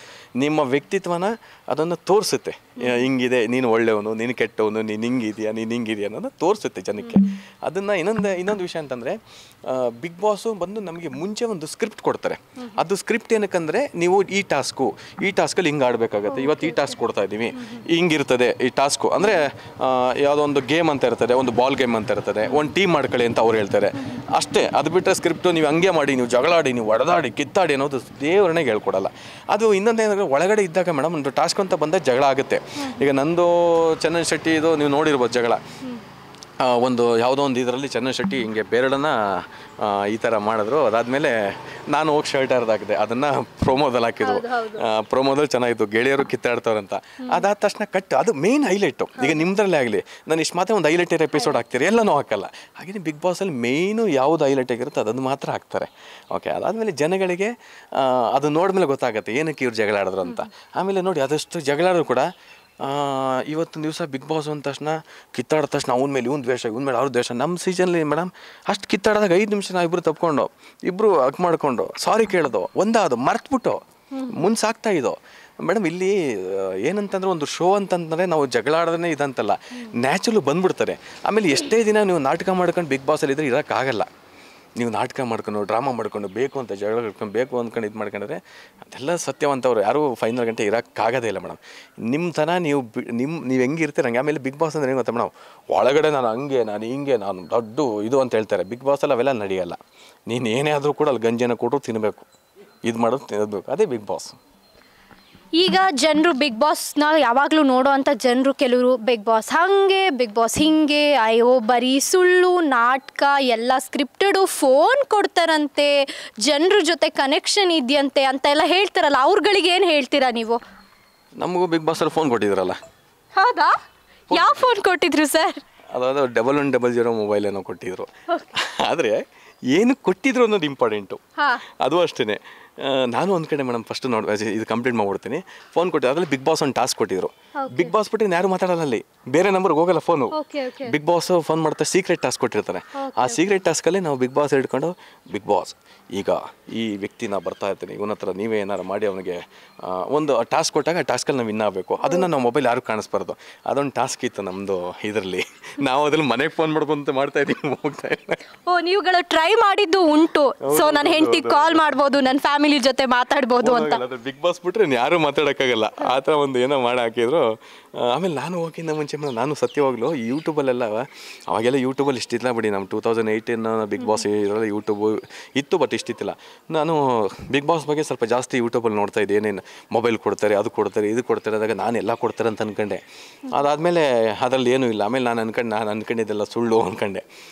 ನಿಮ್ಮ ವ್ಯಕ್ತಿತ್ವನ ಅದನ್ನು ತೋರಿಸುತ್ತೆ. ಹಿಂಗಿದೆ, ನೀನು ಒಳ್ಳೆಯವನು, ನೀನು ಕೆಟ್ಟವನು, ನೀನು ಹಿಂಗಿದೆಯಾ, ನೀನು ಹಿಂಗಿದೆಯಾ ಅನ್ನೋದು ತೋರಿಸುತ್ತೆ ಜನಕ್ಕೆ. ಅದನ್ನು ಇನ್ನೊಂದು ವಿಷಯ ಅಂತಂದರೆ, ಬಿಗ್ ಬಾಸು ಬಂದು ನಮಗೆ ಮುಂಚೆ ಒಂದು ಸ್ಕ್ರಿಪ್ಟ್ ಕೊಡ್ತಾರೆ. ಅದು ಸ್ಕ್ರಿಪ್ಟ್ ಏನಕ್ಕಂದರೆ, ನೀವು ಈ ಟಾಸ್ಕಲ್ಲಿ ಹಿಂಗೆ ಆಡಬೇಕಾಗತ್ತೆ, ಇವತ್ತು ಈ ಟಾಸ್ಕ್ ಕೊಡ್ತಾ ಇದ್ದೀವಿ, ಹಿಂಗಿರ್ತದೆ ಈ ಟಾಸ್ಕು. ಅಂದರೆ ಯಾವುದೋ ಒಂದು ಗೇಮ್ ಅಂತ ಇರ್ತದೆ, ಒಂದು ಬಾಲ್ ಗೇಮ್ ಅಂತ ಇರ್ತದೆ, ಒಂದು ಟೀಮ್ ಮಾಡ್ಕೊಳ್ಳಿ ಅಂತ ಅವ್ರು ಹೇಳ್ತಾರೆ ಅಷ್ಟೇ. ಅದು ಬಿಟ್ಟರೆ ಸ್ಕ್ರಿಪ್ಟು ನೀವು ಹಂಗೆ ಮಾಡಿ, ನೀವು ಜಗಳಾಡಿ, ನೀವು ಒಡೆದಾಡಿ, ಕಿತ್ತಾಡಿ ಅನ್ನೋದು ದೇವರನ್ನೇ ಹೇಳ್ಕೊಡಲ್ಲ. ಅದು ಇನ್ನೊಂದೇನಂದರೆ, ಒಳಗಡೆ ಇದ್ದಾಗ ಮೇಡಮ್ ಒಂದು ಟಾಸ್ಕ್ ಅಂತ ಬಂದಾಗ ಜಗಳ ಆಗುತ್ತೆ. ಈಗ ನಂದು ಚಂದನ್ ಶೆಟ್ಟಿ ಇದು ನೀವು ನೋಡಿರ್ಬೋದು ಜಗಳ. ಒಂದು ಯಾವುದೋ ಒಂದು ಇದರಲ್ಲಿ ಚಂದನ್ ಶೆಟ್ಟಿ ಹಿಂಗೆ ಬೇರೆಡನ್ನ ಈ ಥರ ಮಾಡಿದ್ರು. ಅದಾದಮೇಲೆ ನಾನು ಹೋಗಿ ಶರ್ಟ್ ಹಾಕಿದೆ, ಅದನ್ನು ಪ್ರೊಮೋದಲ್ಲಿ ಹಾಕಿದ್ರು. ಪ್ರೊಮೋದಲ್ಲಿ ಚೆನ್ನಾಗಿತ್ತು, ಗೆಳೆಯರು ಕಿತ್ತಾಡ್ತಾರಂತ. ಅದಾದ ತಕ್ಷಣ ಅದು ಮೇನ್ ಹೈಲೈಟು. ಈಗ ನಿಮ್ಮದ್ರಲ್ಲೇ ಆಗಲಿ, ನಾನು ಇಷ್ಟು ಮಾತ್ರ ಒಂದು ಹೈಲೈಟ್ ಇರೋ ಎಪಿಸೋಡ್ ಹಾಕ್ತೀರಿ, ಎಲ್ಲನೂ ಹಾಕಲ್ಲ. ಹಾಗೆಯೇ ಬಿಗ್ ಬಾಸಲ್ಲಿ ಮೇಯ್ನು ಯಾವುದು ಹೈಲೈಟ್ ಆಗಿರುತ್ತೆ ಅದನ್ನು ಮಾತ್ರ ಹಾಕ್ತಾರೆ. ಓಕೆ, ಅದಾದಮೇಲೆ ಜನಗಳಿಗೆ ಅದು ನೋಡಿದ್ಮೇಲೆ ಗೊತ್ತಾಗುತ್ತೆ ಏನಕ್ಕೆ ಇವ್ರು ಜಗಳ ಆಡಿದ್ರು ಅಂತ. ಆಮೇಲೆ ನೋಡಿ, ಅದಷ್ಟು ಜಗಳಾದ್ರು ಕೂಡ ಇವತ್ತಿನ ದಿವಸ ಬಿಗ್ ಬಾಸ್ ಅಂದ ತಕ್ಷಣ ಕಿತ್ತಾಡಿದ ತಕ್ಷಣ ಅವ್ನ ಮೇಲೆ ಇವ್ನ ದ್ವೇಷ, ಇವ್ನ ಮೇಲೆ ಅವ್ರ ದ್ವೇಷ. ನಮ್ಮ ಸೀಸನ್ಲಿ ಮೇಡಮ್ ಅಷ್ಟು ಕಿತ್ತಾಡಿದಾಗ 5 ನಿಮಿಷ ನಾವು ಇಬ್ಬರು ತಪ್ಕೊಂಡು, ಇಬ್ಬರು ಹಗ್ ಮಾಡಿಕೊಂಡು ಸಾರಿ ಕೇಳೋದು, ಒಂದಾದು ಮರ್ತ್ಬಿಟ್ಟು ಮುಂದೆ ಸಾಕ್ತಾ ಇದ್ದೋ ಮೇಡಮ್. ಇಲ್ಲಿ ಏನಂತಂದ್ರೆ ಒಂದು ಶೋ ಅಂತಂದರೆ ನಾವು ಜಗಳ ಆಡೋದೇ ಇದಂತಲ್ಲ, ನ್ಯಾಚುರಲ್ ಬಂದ್ಬಿಡ್ತಾರೆ. ಆಮೇಲೆ ಎಷ್ಟೇ ದಿನ ನೀವು ನಾಟಕ ಮಾಡ್ಕೊಂಡು ಬಿಗ್ ಬಾಸಲ್ಲಿ ಇದ್ರೆ ಇರೋಕ್ಕಾಗಲ್ಲ. ನೀವು ನಾಟಕ ಮಾಡ್ಕೊಂಡು ಡ್ರಾಮಾ ಮಾಡ್ಕೊಂಡು ಬೇಕು ಅಂತ ಜಗಳ ಹಿಡ್ಕೊಂಡು ಬೇಕು ಅಂದ್ಕೊಂಡು ಇದು ಮಾಡ್ಕೊಂಡ್ರೆ ಅದೆಲ್ಲ ಸತ್ಯವಂತವ್ರು ಯಾರೂ ಫೈನಲ್ ಗಂಟೆ ಇರೋಕ್ಕಾಗೋದೇ ಇಲ್ಲ ಮೇಡಮ್. ನಿಮ್ಮ ತನ ನೀವು ಹೆಂಗೆ ಇರ್ತೀರ ಹಂಗೆ. ಆಮೇಲೆ ಬಿಗ್ ಬಾಸ್ ಅಂದರೆ ಹೆಂಗೆ ಗೊತ್ತಾ ಮೇಡಮ್, ಒಳಗಡೆ ನಾನು ಹಂಗೆ ನಾನು ಹಿಂಗೆ ನಾನು ದೊಡ್ಡ ಇದು ಅಂತ ಹೇಳ್ತಾರೆ. ಬಿಗ್ ಬಾಸಲ್ಲಿ ಅವೆಲ್ಲ ನಡೆಯಲ್ಲ. ನೀನು ಏನೇ ಆದರೂ ಕೂಡ ಅಲ್ಲಿ ಗಂಜಿನ ಕೊಟ್ಟರು ತಿನ್ನಬೇಕು, ಇದು ಮಾಡೋದು ತಿನ್ನಬೇಕು, ಅದೇ ಬಿಗ್ ಬಾಸ್. ಈಗ ಜನರು ಬಿಗ್ ಬಾಸ್ನ ಯಾವಾಗಲೂ ನೋಡೋ ಅಂಥ ಜನರು ಕೆಲವರು ಬಿಗ್ ಬಾಸ್ ಹಾಗೆ ಬಿಗ್ ಬಾಸ್ ಹಿಂಗೆ, ಅಯ್ಯೋ ಬರೀ ಸುಳ್ಳು ನಾಟಕ ಎಲ್ಲ ಸ್ಕ್ರಿಪ್ಟೆಡು, ಫೋನ್ ಕೊಡ್ತಾರಂತೆ, ಜನರ ಜೊತೆ ಕನೆಕ್ಷನ್ ಇದೆಯಂತೆ ಅಂತೆಲ್ಲ ಹೇಳ್ತಾರಲ್ಲ, ಅವ್ರುಗಳಿಗೆ ಏನು ಹೇಳ್ತೀರಾ ನೀವು? ನಮಗೂ ಬಿಗ್ ಬಾಸಲ್ಲಿ ಫೋನ್ ಕೊಟ್ಟಿದ್ರಲ್ಲ. ಹೌದಾ? ಯಾವ ಫೋನ್ ಕೊಟ್ಟಿದ್ರು ಸರ್? ಅದಾದ 1100 ಮೊಬೈಲ್ ಏನೋ ಕೊಟ್ಟಿದ್ರು. ಆದರೆ ಏನು ಕೊಟ್ಟಿದ್ರು ಅನ್ನೋದು ಇಂಪಾರ್ಟೆಂಟು. ಅದು ಅಷ್ಟೇ. ನಾನು ಒಂದು ಕಡೆ ಮೇಡಮ್ ಫಸ್ಟ್ ಇದು ಕಂಪ್ಲೀಟ್ ಮಾಡ್ಬಿಡ್ತೀನಿ. ಫೋನ್ ಕೊಟ್ಟಿದ್ದು ಅದರಲ್ಲಿ ಬಿಗ್ ಬಾಸ್ ಒಂದು ಟಾಸ್ಕ್ ಕೊಟ್ಟಿದ್ರು. ಬಿಗ್ ಬಾಸ್ ಬಿಟ್ಟು ಯಾರು ಮಾತಾಡಲ್ಲ ಅಲ್ಲಿ, ಬೇರೆ ನಂಬರ್ಗೆ ಹೋಗಲ್ಲ ಫೋನು. ಬಿಗ್ ಬಾಸ್ ಫೋನ್ ಮಾಡ್ತಾ ಸೀಕ್ರೆಟ್ ಟಾಸ್ಕ್ ಕೊಟ್ಟಿರ್ತಾರೆ. ಆ ಸೀಕ್ರೆಟ್ ಟಾಸ್ಕಲ್ಲಿ ನಾವು ಬಿಗ್ ಬಾಸ್ ಹಿಡ್ಕೊಂಡು, ಬಿಗ್ ಬಾಸ್ ಈಗ ಈ ವ್ಯಕ್ತಿನ ಬರ್ತಾ ಇರ್ತೀನಿ, ಇವನ ಹತ್ರ ನೀವೇ ಏನಾರು ಮಾಡಿ ಅವನಿಗೆ ಒಂದು ಟಾಸ್ಕ್ ಕೊಟ್ಟಾಗ ಆ ಟಾಸ್ಕಲ್ಲಿ ನಾವು ವಿನ್ ಆಗಬೇಕು. ಅದನ್ನು ನಾವು ಮೊಬೈಲ್ ಯಾರು ಕಾಣಿಸ್ಬಾರ್ದು. ಅದೊಂದು ಟಾಸ್ಕ್ ಇತ್ತು ನಮ್ಮದು ಇದರಲ್ಲಿ. ನಾವು ಅದ್ರಲ್ಲಿ ಮನೆಗೆ ಫೋನ್ ಮಾಡ್ಕೊಂತ ಮಾಡ್ತಾ ಇದ್ದೀವಿ, ಹೋಗ್ತಾ ಇಲ್ಲ. ಓ, ನೀವುಗಳು ಟ್ರೈ ಮಾಡಿದ್ದು ಉಂಟು. ಸೊ ನನ್ನ ಹೆಂಡತಿಗೆ ಕಾಲ್ ಮಾಡ್ಬೋದು, ನನ್ನ ಫ್ಯಾಮಿಲಿ ಜೊತೆ ಮಾತಾಡ್ಬೋದು ಅಂತ. ಬಿಗ್ ಬಾಸ್ ಬಿಟ್ರೆ ಯಾರು ಮಾತಾಡೋಕ್ಕಾಗಲ್ಲ, ಆ ಥರ ಒಂದು ಏನೋ ಮಾಡಿ ಹಾಕಿದ್ರು. ಆಮೇಲೆ ನಾನು ಹೋಗಿಂದ ಮುಂಚೆ ನಾನು ಸತ್ಯವಾಗ್ಲೂ ಯೂಟ್ಯೂಬಲ್ಲೆಲ್ಲ, ಅವಾಗೆಲ್ಲ ಯೂಟ್ಯೂಬಲ್ಲಿ ಇಷ್ಟಿಲ್ಲ ಬಿಡಿ. ನಮ್ಮ 2018 ಬಿಗ್ ಬಾಸ್ ಇರೋಲ್ಲ, ಯೂಟ್ಯೂಬು ಇತ್ತು ಬಟ್ ಇಷ್ಟಿತ್ತಿಲ್ಲ. ನಾನು ಬಿಗ್ ಬಾಸ್ ಬಗ್ಗೆ ಸ್ವಲ್ಪ ಜಾಸ್ತಿ ಯೂಟ್ಯೂಬಲ್ಲಿ ನೋಡ್ತಾ ಇದ್ದೆ, ಏನೇನು ಮೊಬೈಲ್ ಕೊಡ್ತಾರೆ, ಅದು ಕೊಡ್ತಾರೆ, ಇದು ಕೊಡ್ತಾರೆ ಅಂದಾಗ ನಾನು ಎಲ್ಲ ಕೊಡ್ತಾರೆ ಅಂತ ಅಂದ್ಕೊಂಡೆ. ಅದಾದಮೇಲೆ ಅದರಲ್ಲಿ ಏನೂ ಇಲ್ಲ. ಆಮೇಲೆ ನಾನು ಅಂದ್ಕೊಂಡಿದ್ದೆಲ್ಲ ಸುಳ್ಳು ಅಂದ್ಕೊಂಡೆ.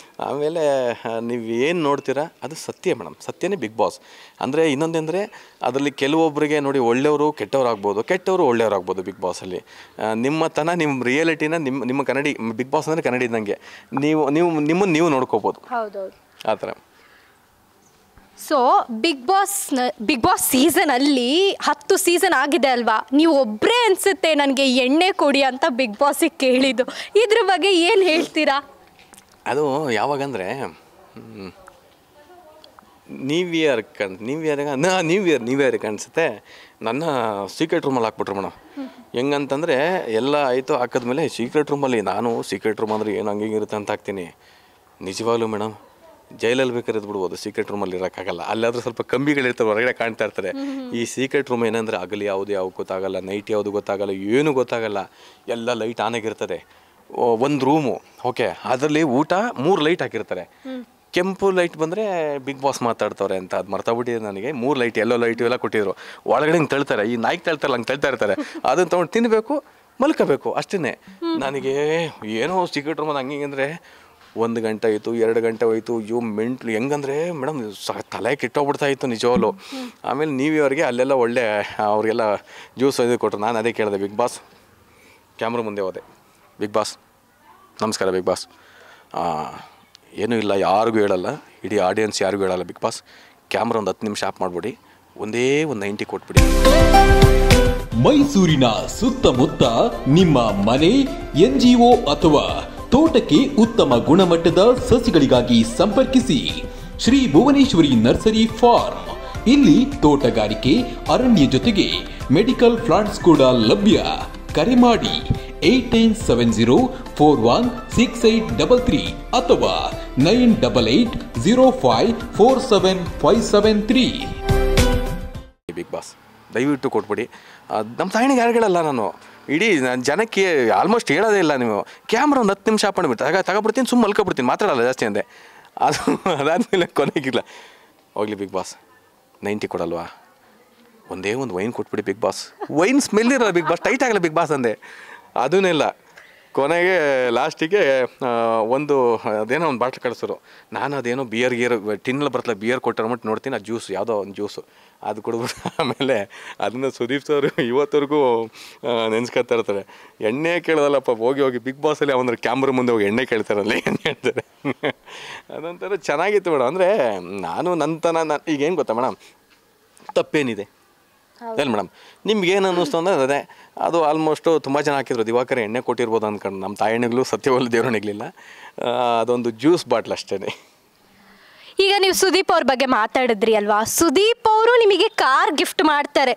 ಆಮೇಲೆ ನೀವು ಏನು ನೋಡ್ತೀರಾ ಅದು ಸತ್ಯ ಮೇಡಮ್, ಸತ್ಯನೇ ಬಿಗ್ ಬಾಸ್. ಅಂದರೆ ಇನ್ನೊಂದಂದರೆ ಅದರಲ್ಲಿ ಕೆಲವೊಬ್ಬರಿಗೆ ನೋಡಿ ಒಳ್ಳೆಯವರು ಕೆಟ್ಟವರಾಗ್ಬೋದು, ಕೆಟ್ಟವರು ಒಳ್ಳೆಯವರಾಗ್ಬೋದು ಬಿಗ್ ಬಾಸಲ್ಲಿ. ನಿಮ್ಮ ರಿಯಾಲಿಟಿನ ನಿಮ್ಮ ಕನ್ನಡಿ ಬಿಗ್ ಬಾಸ್ ಅಂದರೆ ಕನ್ನಡಿ ಇದ್ದಂಗೆ ನಿಮ್ಮನ್ನು ನೀವು ನೋಡ್ಕೋಬೋದು ಆ ಥರ. ಸೊ ಬಿಗ್ ಬಾಸ್ ಸೀಸನಲ್ಲಿ 10 ಸೀಸನ್ ಆಗಿದೆ ಅಲ್ವಾ, ನೀವು ಒಬ್ಬರೇ ಅನಿಸುತ್ತೆ ನನಗೆ ಎಣ್ಣೆ ಕೊಡಿ ಅಂತ ಬಿಗ್ ಬಾಸಿಗೆ ಕೇಳಿದ್ದು. ಇದ್ರ ಬಗ್ಗೆ ಏನು ಹೇಳ್ತೀರಾ? ಅದು ಯಾವಾಗಂದರೆ ನ್ಯೂ ಇಯರ್ಗೆ ಅನಿಸುತ್ತೆ. ನನ್ನ ಸೀಕ್ರೆಟ್ ರೂಮಲ್ಲಿ ಹಾಕ್ಬಿಟ್ರು ಮೇಡಮ್. ಹೆಂಗಂತಂದರೆ ಎಲ್ಲ ಆಯಿತು, ಹಾಕಿದ್ಮೇಲೆ ಸೀಕ್ರೆಟ್ ರೂಮಲ್ಲಿ ನಾನು ಸೀಕ್ರೆಟ್ ರೂಮ್ ಅಂದರೆ ಏನು ಹಂಗೆ ಇರುತ್ತೆ ಅಂತ ಹಾಕ್ತೀನಿ. ನಿಜವಾಗ್ಲೂ ಮೇಡಮ್ ಜೈಲಲ್ಲಿ ಬೇಕಾದ್ರೆ ಬಿಡ್ಬೋದು, ಸೀಕ್ರೆಟ್ ರೂಮಲ್ಲಿ ಇರೋಕ್ಕಾಗಲ್ಲ. ಅಲ್ಲಾದರೂ ಸ್ವಲ್ಪ ಕಂಬಿಗಳಿರ್ತಾರೆ, ಹೊರಗಡೆ ಕಾಣ್ತಾ ಇರ್ತಾರೆ. ಈ ಸೀಕ್ರೆಟ್ ರೂಮ್ ಏನಂದರೆ ಆಗಲಿ ಯಾವುದು ಗೊತ್ತಾಗಲ್ಲ, ನೈಟ್ ಯಾವುದು ಗೊತ್ತಾಗಲ್ಲ, ಏನೂ ಗೊತ್ತಾಗಲ್ಲ. ಎಲ್ಲ ಲೈಟ್ ಆನ್ ಆಗಿರ್ತದೆ. ಒಂದು ರೂಮು ಓಕೆ, ಅದರಲ್ಲಿ ಊಟ 3 ಲೈಟ್ ಹಾಕಿರ್ತಾರೆ. ಕೆಂಪು ಲೈಟ್ ಬಂದರೆ ಬಿಗ್ ಬಾಸ್ ಮಾತಾಡ್ತವ್ರೆ ಅಂತ ಅದು ಮರ್ತೋಗ್ಬಿಟ್ಟಿದೆ ನನಗೆ. 3 ಲೈಟ್ ಎಲ್ಲೋ ಲೈಟು ಎಲ್ಲ ಕೊಟ್ಟಿದ್ರು. ಒಳಗಡೆ ಹಿಂಗೆ ತಳ್ತಾರೆ, ಈ ನಾಯಿಗೆ ತಳ್ತಾರಲ್ಲ ಹಂಗೆ ತಳ್ತಾ ಇರ್ತಾರೆ. ಅದನ್ನು ತೊಗೊಂಡು ತಿನ್ನಬೇಕು, ಮಲ್ಕೋಬೇಕು, ಅಷ್ಟೇ. ನನಗೆ ಏನೋ ಸೀಕ್ರೆಟ್ ರೂಮ್ ಹಂಗೆ ಅಂದರೆ 1 ಗಂಟೆ ಆಯಿತು, 2 ಗಂಟೆ ಹೋಯಿತು. ಮೆಂಟ್ಲು ಹೆಂಗಂದರೆ ಮೇಡಮ್ ತಲೆ ಕೆಟ್ಟೋಗ್ಬಿಡ್ತಾ ಇತ್ತು ನಿಜವಾಗ್ಲು. ಆಮೇಲೆ ನ್ಯೂ ಇಯರ್ಗೆ ಅಲ್ಲೆಲ್ಲ ಒಳ್ಳೆ ಅವ್ರಿಗೆಲ್ಲ ಜ್ಯೂಸ್ ಇದು ಕೊಟ್ಟರು. ನಾನು ಅದೇ ಕೇಳಿದೆ, ಬಿಗ್ ಬಾಸ್ ಕ್ಯಾಮ್ರಾ ಮುಂದೆ ಹೋದೆ, ಬಿಗ್ ಬಾಸ್ ನಮಸ್ಕಾರ ಬಿಗ್ ಬಾಸ್, ಏನೂ ಇಲ್ಲ ಯಾರಿಗೂ ಹೇಳಲ್ಲ, ಇಡೀ ಆಡಿಯನ್ಸ್ ಯಾರಿಗೂ ಹೇಳಲ್ಲ ಬಿಗ್ ಬಾಸ್, ಕ್ಯಾಮ್ರಾ ಒಂದು 10 ನಿಮಿಷ ಆಫ್ ಮಾಡಿಬಿಡಿ, ಒಂದೇ ಒಂದು 90 ಕೊಟ್ಬಿಡಿ. ಮೈಸೂರಿನ ಸುತ್ತಮುತ್ತ ನಿಮ್ಮ ಮನೆ, NGO ಅಥವಾ ತೋಟಕ್ಕೆ ಉತ್ತಮ ಗುಣಮಟ್ಟದ ಸಸಿಗಳಿಗಾಗಿ ಸಂಪರ್ಕಿಸಿ ಶ್ರೀ ಭುವನೇಶ್ವರಿ ನರ್ಸರಿ ಫಾರ್ಮ್. ಇಲ್ಲಿ ತೋಟಗಾರಿಕೆ, ಅರಣ್ಯ ಜೊತೆಗೆ ಮೆಡಿಕಲ್ ಪ್ಲಾಂಟ್ಸ್ ಕೂಡ ಲಭ್ಯ. ಕರೆ ಮಾಡಿ 8970416833 ಅಥವಾ 9880547573. ಬಿಗ್ ಬಾಸ್ ದಯವಿಟ್ಟು ಕೊಟ್ಬಿಡಿ. ನಮ್ಮ ತಾಯಿನಿಗೆ ಯಾರು ಹೇಳಲ್ಲ ನಾನು, ಇಡೀ ಜನಕ್ಕೆ ಆಲ್ಮೋಸ್ಟ್ ಹೇಳೋದೇ ಇಲ್ಲ. ನೀವು ಕ್ಯಾಮ್ರಾ ಒಂದು 10 ನಿಮಿಷ ಆಫ್ ಮಾಡಿಬಿಟ್ಟು ತಗೊಬಿಡ್ತೀನಿ, ಸುಮ್ಮನೆ ಮಲ್ಕೊಬಿಡ್ತೀನಿ, ಮಾತಾಡಲ್ಲ ಜಾಸ್ತಿ ಅಂದೆ. ಅದಾದಮೇಲೆ ಕೊನೆಗಿಲ್ಲ, ಹೋಗ್ಲಿ ಬಿಗ್ ಬಾಸ್ 90 ಕೊಡಲ್ವಾ, ಒಂದೇ ಒಂದು ವೈನ್ ಕೊಟ್ಬಿಡಿ ಬಿಗ್ ಬಾಸ್, ವೈನ್ ಸ್ಮೆಲ್ ಇರಲ್ಲ ಬಿಗ್ ಬಾಸ್, ಟೈಟ್ ಆಗಲ್ಲ ಬಿಗ್ ಬಾಸ್ ಅಂದೆ. ಅದನ್ನೆಲ್ಲ ಕೊನೆಗೆ ಲಾಸ್ಟಿಗೆ ಅದೇನೋ ಒಂದು ಬಾಟ್ಲ್ ಕಳಿಸೋರು. ನಾನು ಅದೇನೋ ಬಿಯರ್ ಟಿನ್ನಲ್ಲಿ ಬರ್ತಲ್ಲ, ಬಿಯರ್ ಕೊಟ್ಟರೆ ಅಂದ್ಬಿಟ್ಟು ನೋಡ್ತೀನಿ, ಆ ಜ್ಯೂಸ್ ಯಾವುದೋ ಒಂದು ಜ್ಯೂಸು ಅದು ಕೊಡ್ಬಿಟ್ಟು ಆಮೇಲೆ ಅದನ್ನು ಸುದೀಪ್ ಸರ್ ಇವತ್ತವರೆಗೂ ನೆನೆಸ್ಕೊತಾ ಇರ್ತಾರೆ. ಎಣ್ಣೆ ಕೇಳೋದಲ್ಲಪ್ಪ, ಹೋಗಿ ಬಿಗ್ ಬಾಸಲ್ಲಿ ಅವನ ಕ್ಯಾಮ್ರಾ ಮುಂದೆ ಹೋಗಿ ಎಣ್ಣೆ ಕೇಳ್ತಾರಲ್ಲ ಏನು ಹೇಳ್ತಾರೆ. ಅದೊಂಥರ ಚೆನ್ನಾಗಿತ್ತು ಮೇಡಮ್. ಅಂದರೆ ನಾನು ಈಗೇನು ಗೊತ್ತಾ ಮೇಡಮ್, ತಪ್ಪೇನಿದೆ ಹೇಳಿ ಮೇಡಮ್, ನಿಮ್ಗೇನು ಅನ್ನಿಸ್ತು ಅಂದರೆ ಅದೇ ಅದು ಆಲ್ಮೋಸ್ಟು ತುಂಬ ಜನ ಹಾಕಿದ್ರು. ದಿವಾಕರ್ ಎಣ್ಣೆ ಕೊಟ್ಟಿರ್ಬೋದು ಅಂದ್ಕೊಂಡು, ನಮ್ಮ ತಾಯಣಿಗಳು ಸತ್ಯವಲ್ಲ ದೇವರಣಿಗ್ಲಿಲ್ಲ, ಅದೊಂದು ಜ್ಯೂಸ್ ಬಾಟ್ಲ್ ಅಷ್ಟೇ. ಈಗ ನೀವು ಸುದೀಪ್ ಅವ್ರ ಬಗ್ಗೆ ಮಾತಾಡಿದ್ರಿ ಅಲ್ವಾ, ಸುದೀಪ್ ಅವರು ನಿಮಗೆ ಕಾರ್ ಗಿಫ್ಟ್ ಮಾಡ್ತಾರೆ,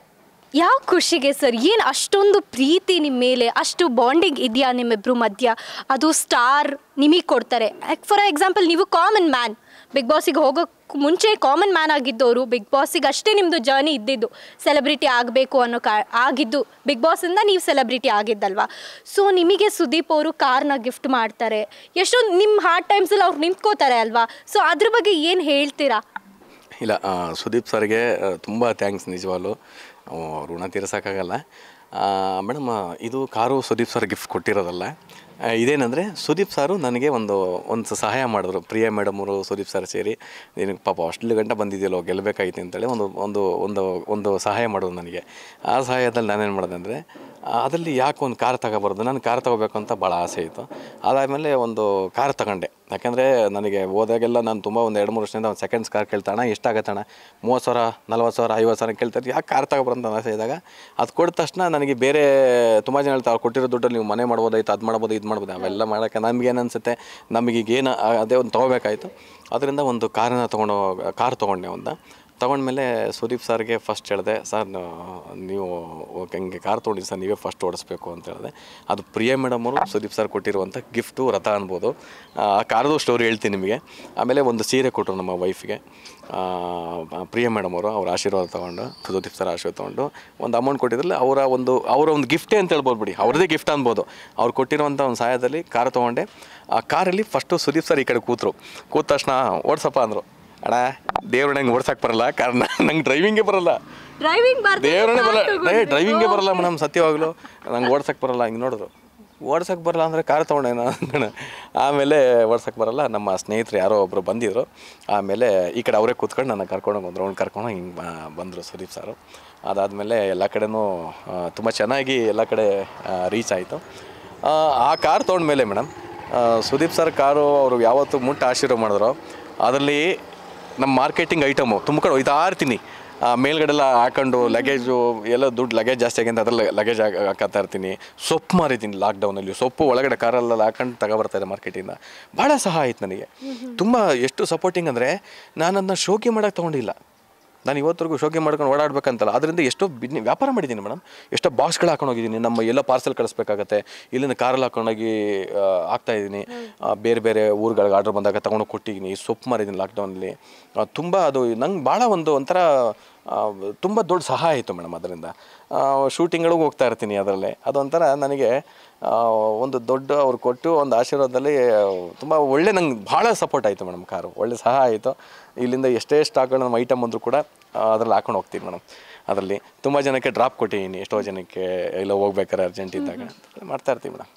ಯಾವ ಖುಷಿಗೆ ಸರ್? ಏನು ಅಷ್ಟೊಂದು ಪ್ರೀತಿ ನಿಮ್ಮ ಮೇಲೆ, ಅಷ್ಟು ಬಾಂಡಿಂಗ್ ಇದೆಯಾ ನಿಮ್ಮಿಬ್ಬರು ಮಧ್ಯ? ಅದು ಸ್ಟಾರ್ ನಿಮಗೆ ಕೊಡ್ತಾರೆ. ಫಾರ್ ಎಕ್ಸಾಂಪಲ್, ನೀವು ಕಾಮನ್ ಮ್ಯಾನ್, ಬಿಗ್ ಬಾಸಿಗೆ ಹೋಗೋಕ್ಕೆ ಮುಂಚೆ ಕಾಮನ್ ಮ್ಯಾನ್ ಆಗಿದ್ದವರು, ಬಿಗ್ ಬಾಸಿಗೆ ಅಷ್ಟೇ ನಿಮ್ಮದು ಜರ್ನಿ ಇದ್ದಿದ್ದು, ಸೆಲೆಬ್ರಿಟಿ ಆಗಬೇಕು ಅನ್ನೋ ಆಗಿದ್ದು ಬಿಗ್ ಬಾಸಿಂದ ನೀವು ಸೆಲೆಬ್ರಿಟಿ ಆಗಿದ್ದಲ್ವಾ. ಸೊ ನಿಮಗೆ ಸುದೀಪ್ ಅವರು ಕಾರ್ನ ಗಿಫ್ಟ್ ಮಾಡ್ತಾರೆ, ಎಷ್ಟೊಂದು ನಿಮ್ಮ ಹಾರ್ಡ್ ಟೈಮ್ಸಲ್ಲಿ ಅವ್ರು ನಿಂತ್ಕೋತಾರೆ ಅಲ್ವಾ. ಸೊ ಅದ್ರ ಬಗ್ಗೆ ಏನು ಹೇಳ್ತೀರಾ? ಇಲ್ಲ, ಸುದೀಪ್ ಸರ್ಗೆ ತುಂಬ ಥ್ಯಾಂಕ್ಸ್. ನಿಜವಾಗ್ಲೂ ಋಣ ತೀರ್ಸೋಕ್ಕಾಗಲ್ಲ ಮೇಡಮ್. ಇದು ಕಾರು ಸುದೀಪ್ ಸರ್ ಗಿಫ್ಟ್ ಕೊಟ್ಟಿರೋದಲ್ಲ. ಇದೇನೆಂದರೆ ಸುದೀಪ್ ಸಾರು ನನಗೆ ಒಂದು ಸಹಾಯ ಮಾಡಿದ್ರು. ಪ್ರಿಯಾ ಮೇಡಮ್ ಅವರು ಸುದೀಪ್ ಸರ್ ಸೇರಿ, ನಿನಗೆ ಪಾಪ ಅಷ್ಟು ಗಂಟೆ ಬಂದಿದೆಯಲ್ಲೋ ಗೆಲ್ಲಬೇಕಾಗಿತ್ತು ಅಂತೇಳಿ ಒಂದು ಸಹಾಯ ಮಾಡೋದು ನನಗೆ. ಆ ಸಹಾಯದಲ್ಲಿ ನಾನೇನು ಮಾಡಿದೆ ಅಂದರೆ, ಅದರಲ್ಲಿ ಯಾಕೆ ಒಂದು ಕಾರ್ ತಗೋಬಾರ್ದು, ನಾನು ಕಾರ್ ತೊಗೋಬೇಕು ಅಂತ ಭಾಳ ಆಸೆ ಇತ್ತು. ಅದಾದಮೇಲೆ ಒಂದು ಕಾರ್ ತಗೊಂಡೆ. ಯಾಕೆಂದರೆ ನನಗೆ ಹೋದಾಗೆಲ್ಲ ನಾನು ತುಂಬ ಒಂದು 2-3 ವರ್ಷದಿಂದ ಒಂದು ಸೆಕೆಂಡ್ಸ್ ಕಾರ್ ಕೇಳ್ತಾಣ, ಎಷ್ಟಾಗತ್ತಣ, 30,000, 40,000, 50,000 ಕೇಳ್ತಾರೆ. ಯಾಕೆ ಕಾರ್ ತಗೊಬಾರಂತ ಆಸೆ ಇದ್ದಾಗ ಅದು ಕೊಟ್ಟ ತಕ್ಷಣ ನನಗೆ ಬೇರೆ ತುಂಬ ಜನ ಹೇಳ್ತಾರೆ, ಅವ್ರು ಕೊಟ್ಟಿರೋ ದುಡ್ಡಲ್ಲಿ ನೀವು ಮನೆ ಮಾಡ್ಬೋದಾಯ್ತು, ಅದು ಮಾಡ್ಬೋದು, ಇದು ಮಾಡ್ಬೋದು. ಅವೆಲ್ಲ ಮಾಡೋಕ್ಕೆ ನಮಗೇನು ಅನಿಸುತ್ತೆ, ನಮಗೀಗೇನು ಅದೇ ಒಂದು ತೊಗೋಬೇಕಾಯ್ತು. ಅದರಿಂದ ಒಂದು ಕಾರ್ ತೊಗೊಂಡೆ. ತೊಗೊಂಡ್ಮೇಲೆ ಸುದೀಪ್ ಸರ್ಗೆ ಫಸ್ಟ್ ಹೇಳಿದೆ, ಸರ್ ನೀವು ಹಿಂಗೆ ಕಾರ್ ತೊಗೊಂಡಿದ್ದು ಸರ್, ನೀವೇ ಫಸ್ಟ್ ಓಡಿಸ್ಬೇಕು ಅಂತ ಹೇಳಿದೆ. ಅದು ಪ್ರಿಯಾ ಮೇಡಮ್ ಅವರು ಸುದೀಪ್ ಸರ್ ಕೊಟ್ಟಿರುವಂಥ ಗಿಫ್ಟು ರಥ ಅನ್ಬೋದು. ಆ ಕಾರ್ದು ಸ್ಟೋರಿ ಹೇಳ್ತೀನಿ ನಿಮಗೆ. ಆಮೇಲೆ ಒಂದು ಸೀರೆ ಕೊಟ್ಟರು ನಮ್ಮ ವೈಫಿಗೆ ಪ್ರಿಯಾ ಮೇಡಮ್ ಅವರು. ಅವ್ರ ಆಶೀರ್ವಾದ ತೊಗೊಂಡು, ಸುದೀಪ್ ಸರ್ ಆಶೀರ್ವಾದ ತೊಗೊಂಡು ಒಂದು ಅಮೌಂಟ್ ಕೊಟ್ಟಿದ್ರಲ್ಲಿ ಅವರ ಒಂದು ಗಿಫ್ಟೇ ಅಂತ ಹೇಳ್ಬೋದು ಬಿಡಿ, ಅವ್ರದ್ದೇ ಗಿಫ್ಟ್ ಅನ್ಬೋದು. ಅವ್ರು ಕೊಟ್ಟಿರುವಂಥ ಒಂದು ಸಹಾಯದಲ್ಲಿ ಕಾರ್ ತೊಗೊಂಡೆ. ಆ ಕಾರಲ್ಲಿ ಫಸ್ಟು ಸುದೀಪ್ ಸರ್ ಈ ಕಡೆ ಕೂತ ತಕ್ಷಣ ಓಡಿಸಪ್ಪ ಅಂದರು. ಅಣ್ಣ ದೇವ್ರ ನಂಗೆ ಓಡ್ಸಕ್ಕೆ ಬರಲ್ಲ, ಕಾರಣ ನಂಗೆ ಡ್ರೈವಿಂಗೇ ಬರಲ್ಲ, ದೇವ್ರನ್ನೇ ಬರಲ್ಲ, ಡ್ರೈವಿಂಗೇ ಬರಲ್ಲ ಮೇಡಮ್, ಸತ್ಯವಾಗಲು ನಂಗೆ ಓಡ್ಸಕ್ಕೆ ಬರಲ್ಲ. ಹಿಂಗೆ ನೋಡಿದ್ರು, ಓಡ್ಸಕ್ಕೆ ಬರಲ್ಲ ಅಂದರೆ ಕಾರ್ ತೊಗೊಂಡೇನ ಅಂದಣ. ಆಮೇಲೆ ಓಡ್ಸಕ್ಕೆ ಬರಲ್ಲ. ನಮ್ಮ ಸ್ನೇಹಿತರು ಯಾರೋ ಒಬ್ಬರು ಬಂದಿದ್ದರು. ಆಮೇಲೆ ಈ ಕಡೆ ಅವರೇ ಕೂತ್ಕೊಂಡು ನನ್ನ ಕರ್ಕೊಂಡೋಗಿ ಒಂದು ರೌಂಡ್ ಕರ್ಕೊಂಡು ಹಿಂಗೆ ಬಂದರು ಸುದೀಪ್ ಸಾರು. ಅದಾದಮೇಲೆ ಎಲ್ಲ ಕಡೆನೂ ತುಂಬ ಚೆನ್ನಾಗಿ ಎಲ್ಲ ಕಡೆ ರೀಚ್ ಆಯಿತು. ಆ ಕಾರ್ ತೊಗೊಂಡ್ಮೇಲೆ ಮೇಡಮ್, ಸುದೀಪ್ ಸರ್ ಕಾರು ಅವರು ಯಾವತ್ತು ಮುಟ್ಟ ಆಶೀರ್ವಾದ ಮಾಡಿದ್ರು. ಅದರಲ್ಲಿ ನಮ್ಮ ಮಾರ್ಕೆಟಿಂಗ್ ಐಟಮು ತುಂಬ್ಕೊಂಡು ಹೋಯ್ತಾ ಇರ್ತೀನಿ. ಮೇಲ್ಗಡೆಲ್ಲ ಹಾಕೊಂಡು ಲಗೇಜು ಎಲ್ಲ ದುಡ್ಡು ಲಗೇಜ್ ಜಾಸ್ತಿ ಆಗಿ ಅಂತ ಅದ್ರಲ್ಲಿ ಲಗೇಜ್ ಹಾಕೋತಾ ಇರ್ತೀನಿ. ಸೊಪ್ಪು ಮಾರಿದ್ದೀನಿ ಲಾಕ್ಡೌನಲ್ಲಿ. ಸೊಪ್ಪು ಒಳಗಡೆ ಕಾರಲ್ಲೆಲ್ಲ ಹಾಕೊಂಡು ತಗೊಬರ್ತಾಯಿದ್ದೆ ಮಾರ್ಕೆಟಿಂದ. ಭಾಳ ಸಹಾಯ ಆಯ್ತು ನನಗೆ. ತುಂಬ ಎಷ್ಟು ಸಪೋರ್ಟಿಂಗ್ ಅಂದರೆ, ನಾನು ಅದನ್ನ ಶೋಕಿ ಮಾಡೋಕ್ಕೆ ತೊಗೊಂಡಿಲ್ಲ. ನಾನು ಇವತ್ತರೆಗೂ ಶೋಕಿ ಮಾಡ್ಕೊಂಡು ಓಡಾಡಬೇಕಂತಲ್ಲ, ಅದರಿಂದ ಎಷ್ಟೋ ವ್ಯಾಪಾರ ಮಾಡಿದ್ದೀನಿ ಮೇಡಮ್. ಎಷ್ಟೋ ಬಾಕ್ಸ್ಗಳು ಹಾಕೊಂಡು ಹೋಗಿದ್ದೀನಿ. ನಮ್ಮ ಎಲ್ಲ ಪಾರ್ಸೆಲ್ ಕಳಿಸ್ಬೇಕಾಗತ್ತೆ, ಇಲ್ಲಿಂದ ಕಾರಲ್ಲಿ ಹಾಕೊಂಡೋಗಿ ಹಾಕ್ತಾಯಿದ್ದೀನಿ. ಬೇರೆ ಬೇರೆ ಊರುಗಳಿಗೆ ಆರ್ಡ್ರ್ ಬಂದಾಗ ತೊಗೊಂಡು ಕೊಟ್ಟಿದ್ದೀನಿ. ಸೊಪ್ಪು ಮಾರಿದ್ದೀನಿ ಲಾಕ್ಡೌನಲ್ಲಿ. ತುಂಬ ಅದು ನಂಗೆ ಭಾಳ ಒಂಥರ ತುಂಬ ದೊಡ್ಡ ಸಹಾಯ ಆಯಿತು ಮೇಡಮ್. ಅದರಿಂದ ಶೂಟಿಂಗ್ಗಳಿಗೂ ಹೋಗ್ತಾ ಇರ್ತೀನಿ. ಅದರಲ್ಲೇ ಅದೊಂಥರ ನನಗೆ ಒಂದು ದೊಡ್ಡ ಅವ್ರು ಕೊಟ್ಟು ಒಂದು ಆಶೀರ್ವಾದದಲ್ಲಿ ತುಂಬ ಒಳ್ಳೆ ನಂಗೆ ಭಾಳ ಸಪೋರ್ಟ್ ಆಯಿತು ಮೇಡಮ್. ಕಾರು ಒಳ್ಳೆ ಸಹಾಯ ಆಯಿತು. ಇಲ್ಲಿಂದ ಎಷ್ಟೇ ಸ್ಟಾಕ್ಗಳು ನಮ್ಮ ಐಟಮ್ ಅಂದರೂ ಕೂಡ ಅದರಲ್ಲಿ ಹಾಕೊಂಡು ಹೋಗ್ತೀನಿ ಮೇಡಮ್. ಅದರಲ್ಲಿ ತುಂಬ ಜನಕ್ಕೆ ಡ್ರಾಪ್ ಕೊಟ್ಟಿದ್ದೀನಿ. ಎಷ್ಟೋ ಜನಕ್ಕೆ ಎಲ್ಲ ಹೋಗ್ಬೇಕಾದ್ರೆ ಅರ್ಜೆಂಟ್ ಇದ್ದಾಗ ಮಾಡ್ತಾ ಇರ್ತೀವಿ ಮೇಡಮ್.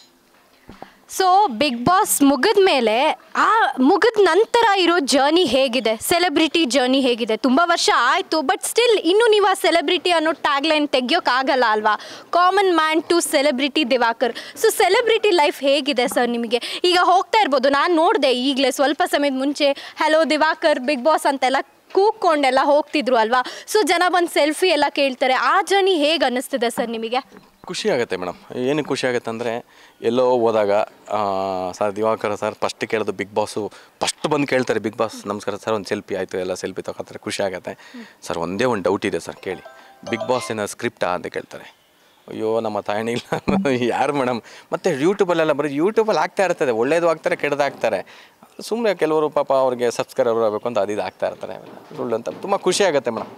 ಸೊ ಬಿಗ್ ಬಾಸ್ ಮುಗಿದ ಮೇಲೆ, ಮುಗಿದ ನಂತರ ಇರೋ ಜರ್ನಿ ಹೇಗಿದೆ? ಸೆಲೆಬ್ರಿಟಿ ಜರ್ನಿ ಹೇಗಿದೆ? ತುಂಬ ವರ್ಷ ಆಯಿತು, ಬಟ್ ಸ್ಟಿಲ್ ಇನ್ನೂ ನೀವು ಆ ಸೆಲೆಬ್ರಿಟಿ ಅನ್ನೋ ಟ್ಯಾಗ್ಲೈನ್ ತೆಗಿಯೋಕ್ಕಾಗಲ್ಲ ಅಲ್ವಾ? Common man to celebrity Divakar. So celebrity life ಹೇಗಿದೆ ಸರ್ ನಿಮಗೆ? ಈಗ ಹೋಗ್ತಾ ಇರ್ಬೋದು, ನಾನು ನೋಡಿದೆ ಈಗಲೇ ಸ್ವಲ್ಪ ಸಮಯದ ಮುಂಚೆ, ಹಲೋ ದಿವಾಕರ್, ಬಿಗ್ ಬಾಸ್ ಅಂತೆಲ್ಲ ಕೂಗ್ಕೊಂಡೆಲ್ಲ ಹೋಗ್ತಿದ್ರು ಅಲ್ವಾ? ಸೊ ಜನ ಬಂದು ಸೆಲ್ಫಿ ಎಲ್ಲ ಕೇಳ್ತಾರೆ. ಆ ಜರ್ನಿ ಹೇಗೆ ಅನ್ನಿಸ್ತಿದೆ ಸರ್ ನಿಮಗೆ? ಖುಷಿ ಆಗುತ್ತೆ ಮೇಡಮ್. ಏನಕ್ಕೆ ಖುಷಿ ಆಗುತ್ತೆ ಅಂದರೆ, ಎಲ್ಲೋ ಹೋದಾಗ ಸರ್ ದಿವಾಕರ್ ಸರ್ ಫಸ್ಟ್ ಕೇಳೋದು ಬಿಗ್ ಬಾಸು. ಫಸ್ಟ್ ಬಂದು ಕೇಳ್ತಾರೆ, ಬಿಗ್ ಬಾಸ್ ನಮಸ್ಕಾರ ಸರ್, ಒಂದು ಸೆಲ್ಫಿ ಆಯಿತು, ಎಲ್ಲ ಸೆಲ್ಫಿ ತಗೋತಾರೆ. ಖುಷಿ ಆಗುತ್ತೆ. ಸರ್ ಒಂದೇ ಒಂದು ಡೌಟ್ ಇದೆ ಸರ್, ಕೇಳಿ, ಬಿಗ್ ಬಾಸ್ ಏನೋ ಸ್ಕ್ರಿಪ್ಟಾ ಅಂತ ಕೇಳ್ತಾರೆ. ಅಯ್ಯೋ ನಮ್ಮ ತಾಯಣಿ ಇಲ್ಲ ಯಾರು ಮೇಡಮ್. ಮತ್ತು ಯೂಟ್ಯೂಬಲ್ಲೆಲ್ಲ ಬರೀ ಯೂಟ್ಯೂಬಲ್ಲಿ ಆಗ್ತಾ ಇರ್ತದೆ, ಒಳ್ಳೇದು ಆಗ್ತಾರೆ, ಕೆಟ್ಟದ್ದು ಆಗ್ತಾರೆ. ಸುಮ್ಮನೆ ಕೆಲವರು ಪಾಪ ಅವ್ರಿಗೆ ಸಬ್ಸ್ಕ್ರೈಬರ್ ಆಗಬೇಕು ಅಂತ ಅದು ಆಗ್ತಾ ಇರ್ತಾರೆ ಸುಳ್ಳು ಅಂತ. ತುಂಬ ಖುಷಿ ಆಗುತ್ತೆ ಮೇಡಮ್.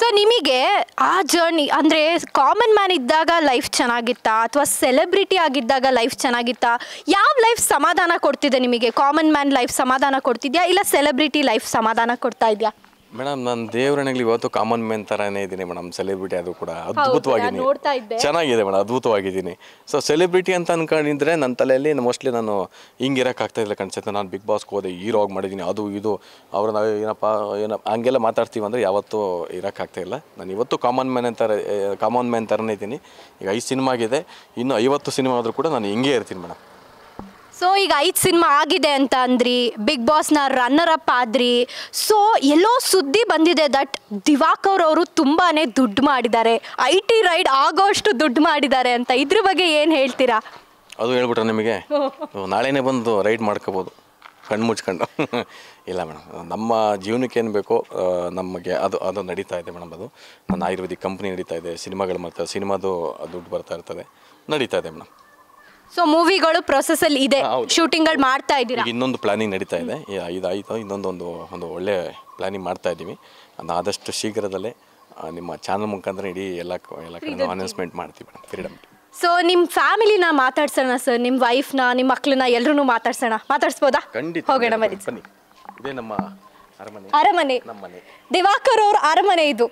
ಸೊ ನಿಮಗೆ ಆ ಜರ್ನಿ ಅಂದರೆ ಕಾಮನ್ ಮ್ಯಾನ್ ಇದ್ದಾಗ ಲೈಫ್ ಚೆನ್ನಾಗಿತ್ತಾ, ಅಥವಾ ಸೆಲೆಬ್ರಿಟಿ ಆಗಿದ್ದಾಗ ಲೈಫ್ ಚೆನ್ನಾಗಿತ್ತಾ? ಯಾವ ಲೈಫ್ ಸಮಾಧಾನ ಕೊಡ್ತಿದೆ ನಿಮಗೆ? ಕಾಮನ್ ಮ್ಯಾನ್ ಲೈಫ್ ಸಮಾಧಾನ ಕೊಡ್ತಿದ್ಯಾ, ಇಲ್ಲ ಸೆಲೆಬ್ರಿಟಿ ಲೈಫ್ ಸಮಾಧಾನ ಕೊಡ್ತಾ ಇದೆಯಾ? ಮೇಡಮ್, ನಾನು ದೇವರನಾಗಲಿ ಇವತ್ತು ಕಾಮನ್ ಮ್ಯಾನ್ ಥರನೇ ಇದ್ದೀನಿ ಮೇಡಮ್. ಸೆಲೆಬ್ರಿಟಿ ಅದು ಕೂಡ ಅದ್ಭುತವಾಗಿದ್ದೀನಿ, ಚೆನ್ನಾಗಿದೆ ಮೇಡಮ್, ಅದ್ಭುತವಾಗಿದ್ದೀನಿ. ಸೊ ಸೆಲೆಬ್ರಿಟಿ ಅಂತ ಅನ್ಕೊಂಡಿದ್ರೆ ನನ್ನ ತಲೆಯಲ್ಲಿ ಮೋಸ್ಟ್ಲಿ ನಾನು ಹಿಂಗಿರೋಕ್ಕಾಗ್ತಾಯಿಲ್ಲ ಕಾಣಿಸುತ್ತೆ. ನಾನು ಬಿಗ್ ಬಾಸ್ಗೆ ಹೋದೆ, ಹೀರೋ ಆಗಿ ಮಾಡಿದ್ದೀನಿ, ಅದು ಇದು ಅವ್ರನ್ನ ಏನಪ್ಪ ಹಂಗೆಲ್ಲ ಮಾತಾಡ್ತೀವಿ ಅಂದರೆ ಯಾವತ್ತೂ ಇರೋಕ್ಕಾಗ್ತಾಯಿಲ್ಲ. ನಾನು ಇವತ್ತು ಕಾಮನ್ ಮ್ಯಾನ್ ಥರನೇ ಇದ್ದೀನಿ. ಈಗ 5 ಸಿನಿಮಾ ಆಗಿದೆ, ಇನ್ನು 50 ಸಿನಿಮಾ ಆದರೂ ಕೂಡ ನಾನು ಹಿಂಗೆ ಇರ್ತೀನಿ ಮೇಡಮ್. ಸೊ ಈಗ 5 ಸಿನಿಮಾ ಆಗಿದೆ ಅಂತ ಅಂದ್ರಿ, ಬಿಗ್ ಬಾಸ್ನ ರನ್ನರ್ ಅಪ್ ಆದ್ರಿ. ಸೊ ಎಲ್ಲೋ ಸುದ್ದಿ ಬಂದಿದೆ ದಟ್ ದಿವಾಕರ್ ಅವರು ತುಂಬಾ ದುಡ್ಡು ಮಾಡಿದ್ದಾರೆ, IT ರೈಡ್ ಆಗೋಷ್ಟು ದುಡ್ಡು ಮಾಡಿದ್ದಾರೆ ಅಂತ. ಇದ್ರ ಬಗ್ಗೆ ಏನು ಹೇಳ್ತೀರಾ? ಅದು ಹೇಳ್ಬಿಟ್ರೆ ನಿಮಗೆ ನಾಳೆನೇ ಬಂದು ರೈಡ್ ಮಾಡ್ಕೋಬೋದು. ಕಣ್ಣು ಮುಚ್ಕೊಂಡು ಇಲ್ಲ ಮೇಡಮ್, ನಮ್ಮ ಜೀವನಕ್ಕೆ ಏನು ಬೇಕೋ ನಮಗೆ ಅದು ನಡೀತಾ ಇದೆ ಮೇಡಮ್. ಅದು ನನ್ನ ಆಯುರ್ವೇದಿಕ್ ಕಂಪ್ನಿ ನಡೀತಾ ಇದೆ, ಸಿನಿಮಾಗಳು ಮಾಡ್ತಾ ಸಿನಿಮಾದು ದುಡ್ಡು ಬರ್ತಾ ಇರ್ತದೆ, ನಡೀತಾ ಇದೆ ಮೇಡಮ್. ಸೊ ಮೂವಿಗಳು ಪ್ರೊಸೆಸಲ್ಲಿ ಇದೆ, ಶೂಟಿಂಗ್ಗಳು ಮಾಡ್ತಾ ಇದ್ದೀರಾ? ಇನ್ನೊಂದು ಪ್ಲಾನಿಂಗ್ ನಡೀತಾ ಇದೆ, ಇದಾಯಿತು, ಇನ್ನೊಂದು ಒಳ್ಳೆ ಪ್ಲಾನಿಂಗ್ ಮಾಡ್ತಾ ಇದ್ದೀವಿ. ಅದು ಆದಷ್ಟು ಶೀಘ್ರದಲ್ಲೇ ನಿಮ್ಮ ಚಾನಲ್ ಮುಖಾಂತರ ಇಡೀ ಎಲ್ಲ ಕಡೆ ಅನೌನ್ಸ್ಮೆಂಟ್ ಮಾಡ್ತೀವಿ ಮೇಡಮ್. ಫ್ರೀಡಮ್. ಸೊ ನಿಮ್ಮ ಫ್ಯಾಮಿಲಿನ ಮಾತಾಡ್ಸೋಣ ಸರ್, ನಿಮ್ಮ ವೈಫ್ನ, ನಿಮ್ಮ ಮಕ್ಕಳನ್ನ ಎಲ್ಲರೂ ಮಾತಾಡ್ಸ್ಬೋದಾ? ಖಂಡಿತ ಹೋಗೋಣ ಬನ್ನಿ. ಇದೇ ನಮ್ಮ ಅರಮನೆ, ದಿವಾಕರ್ ಅವ್ರ ಅರಮನೆ ಇದು.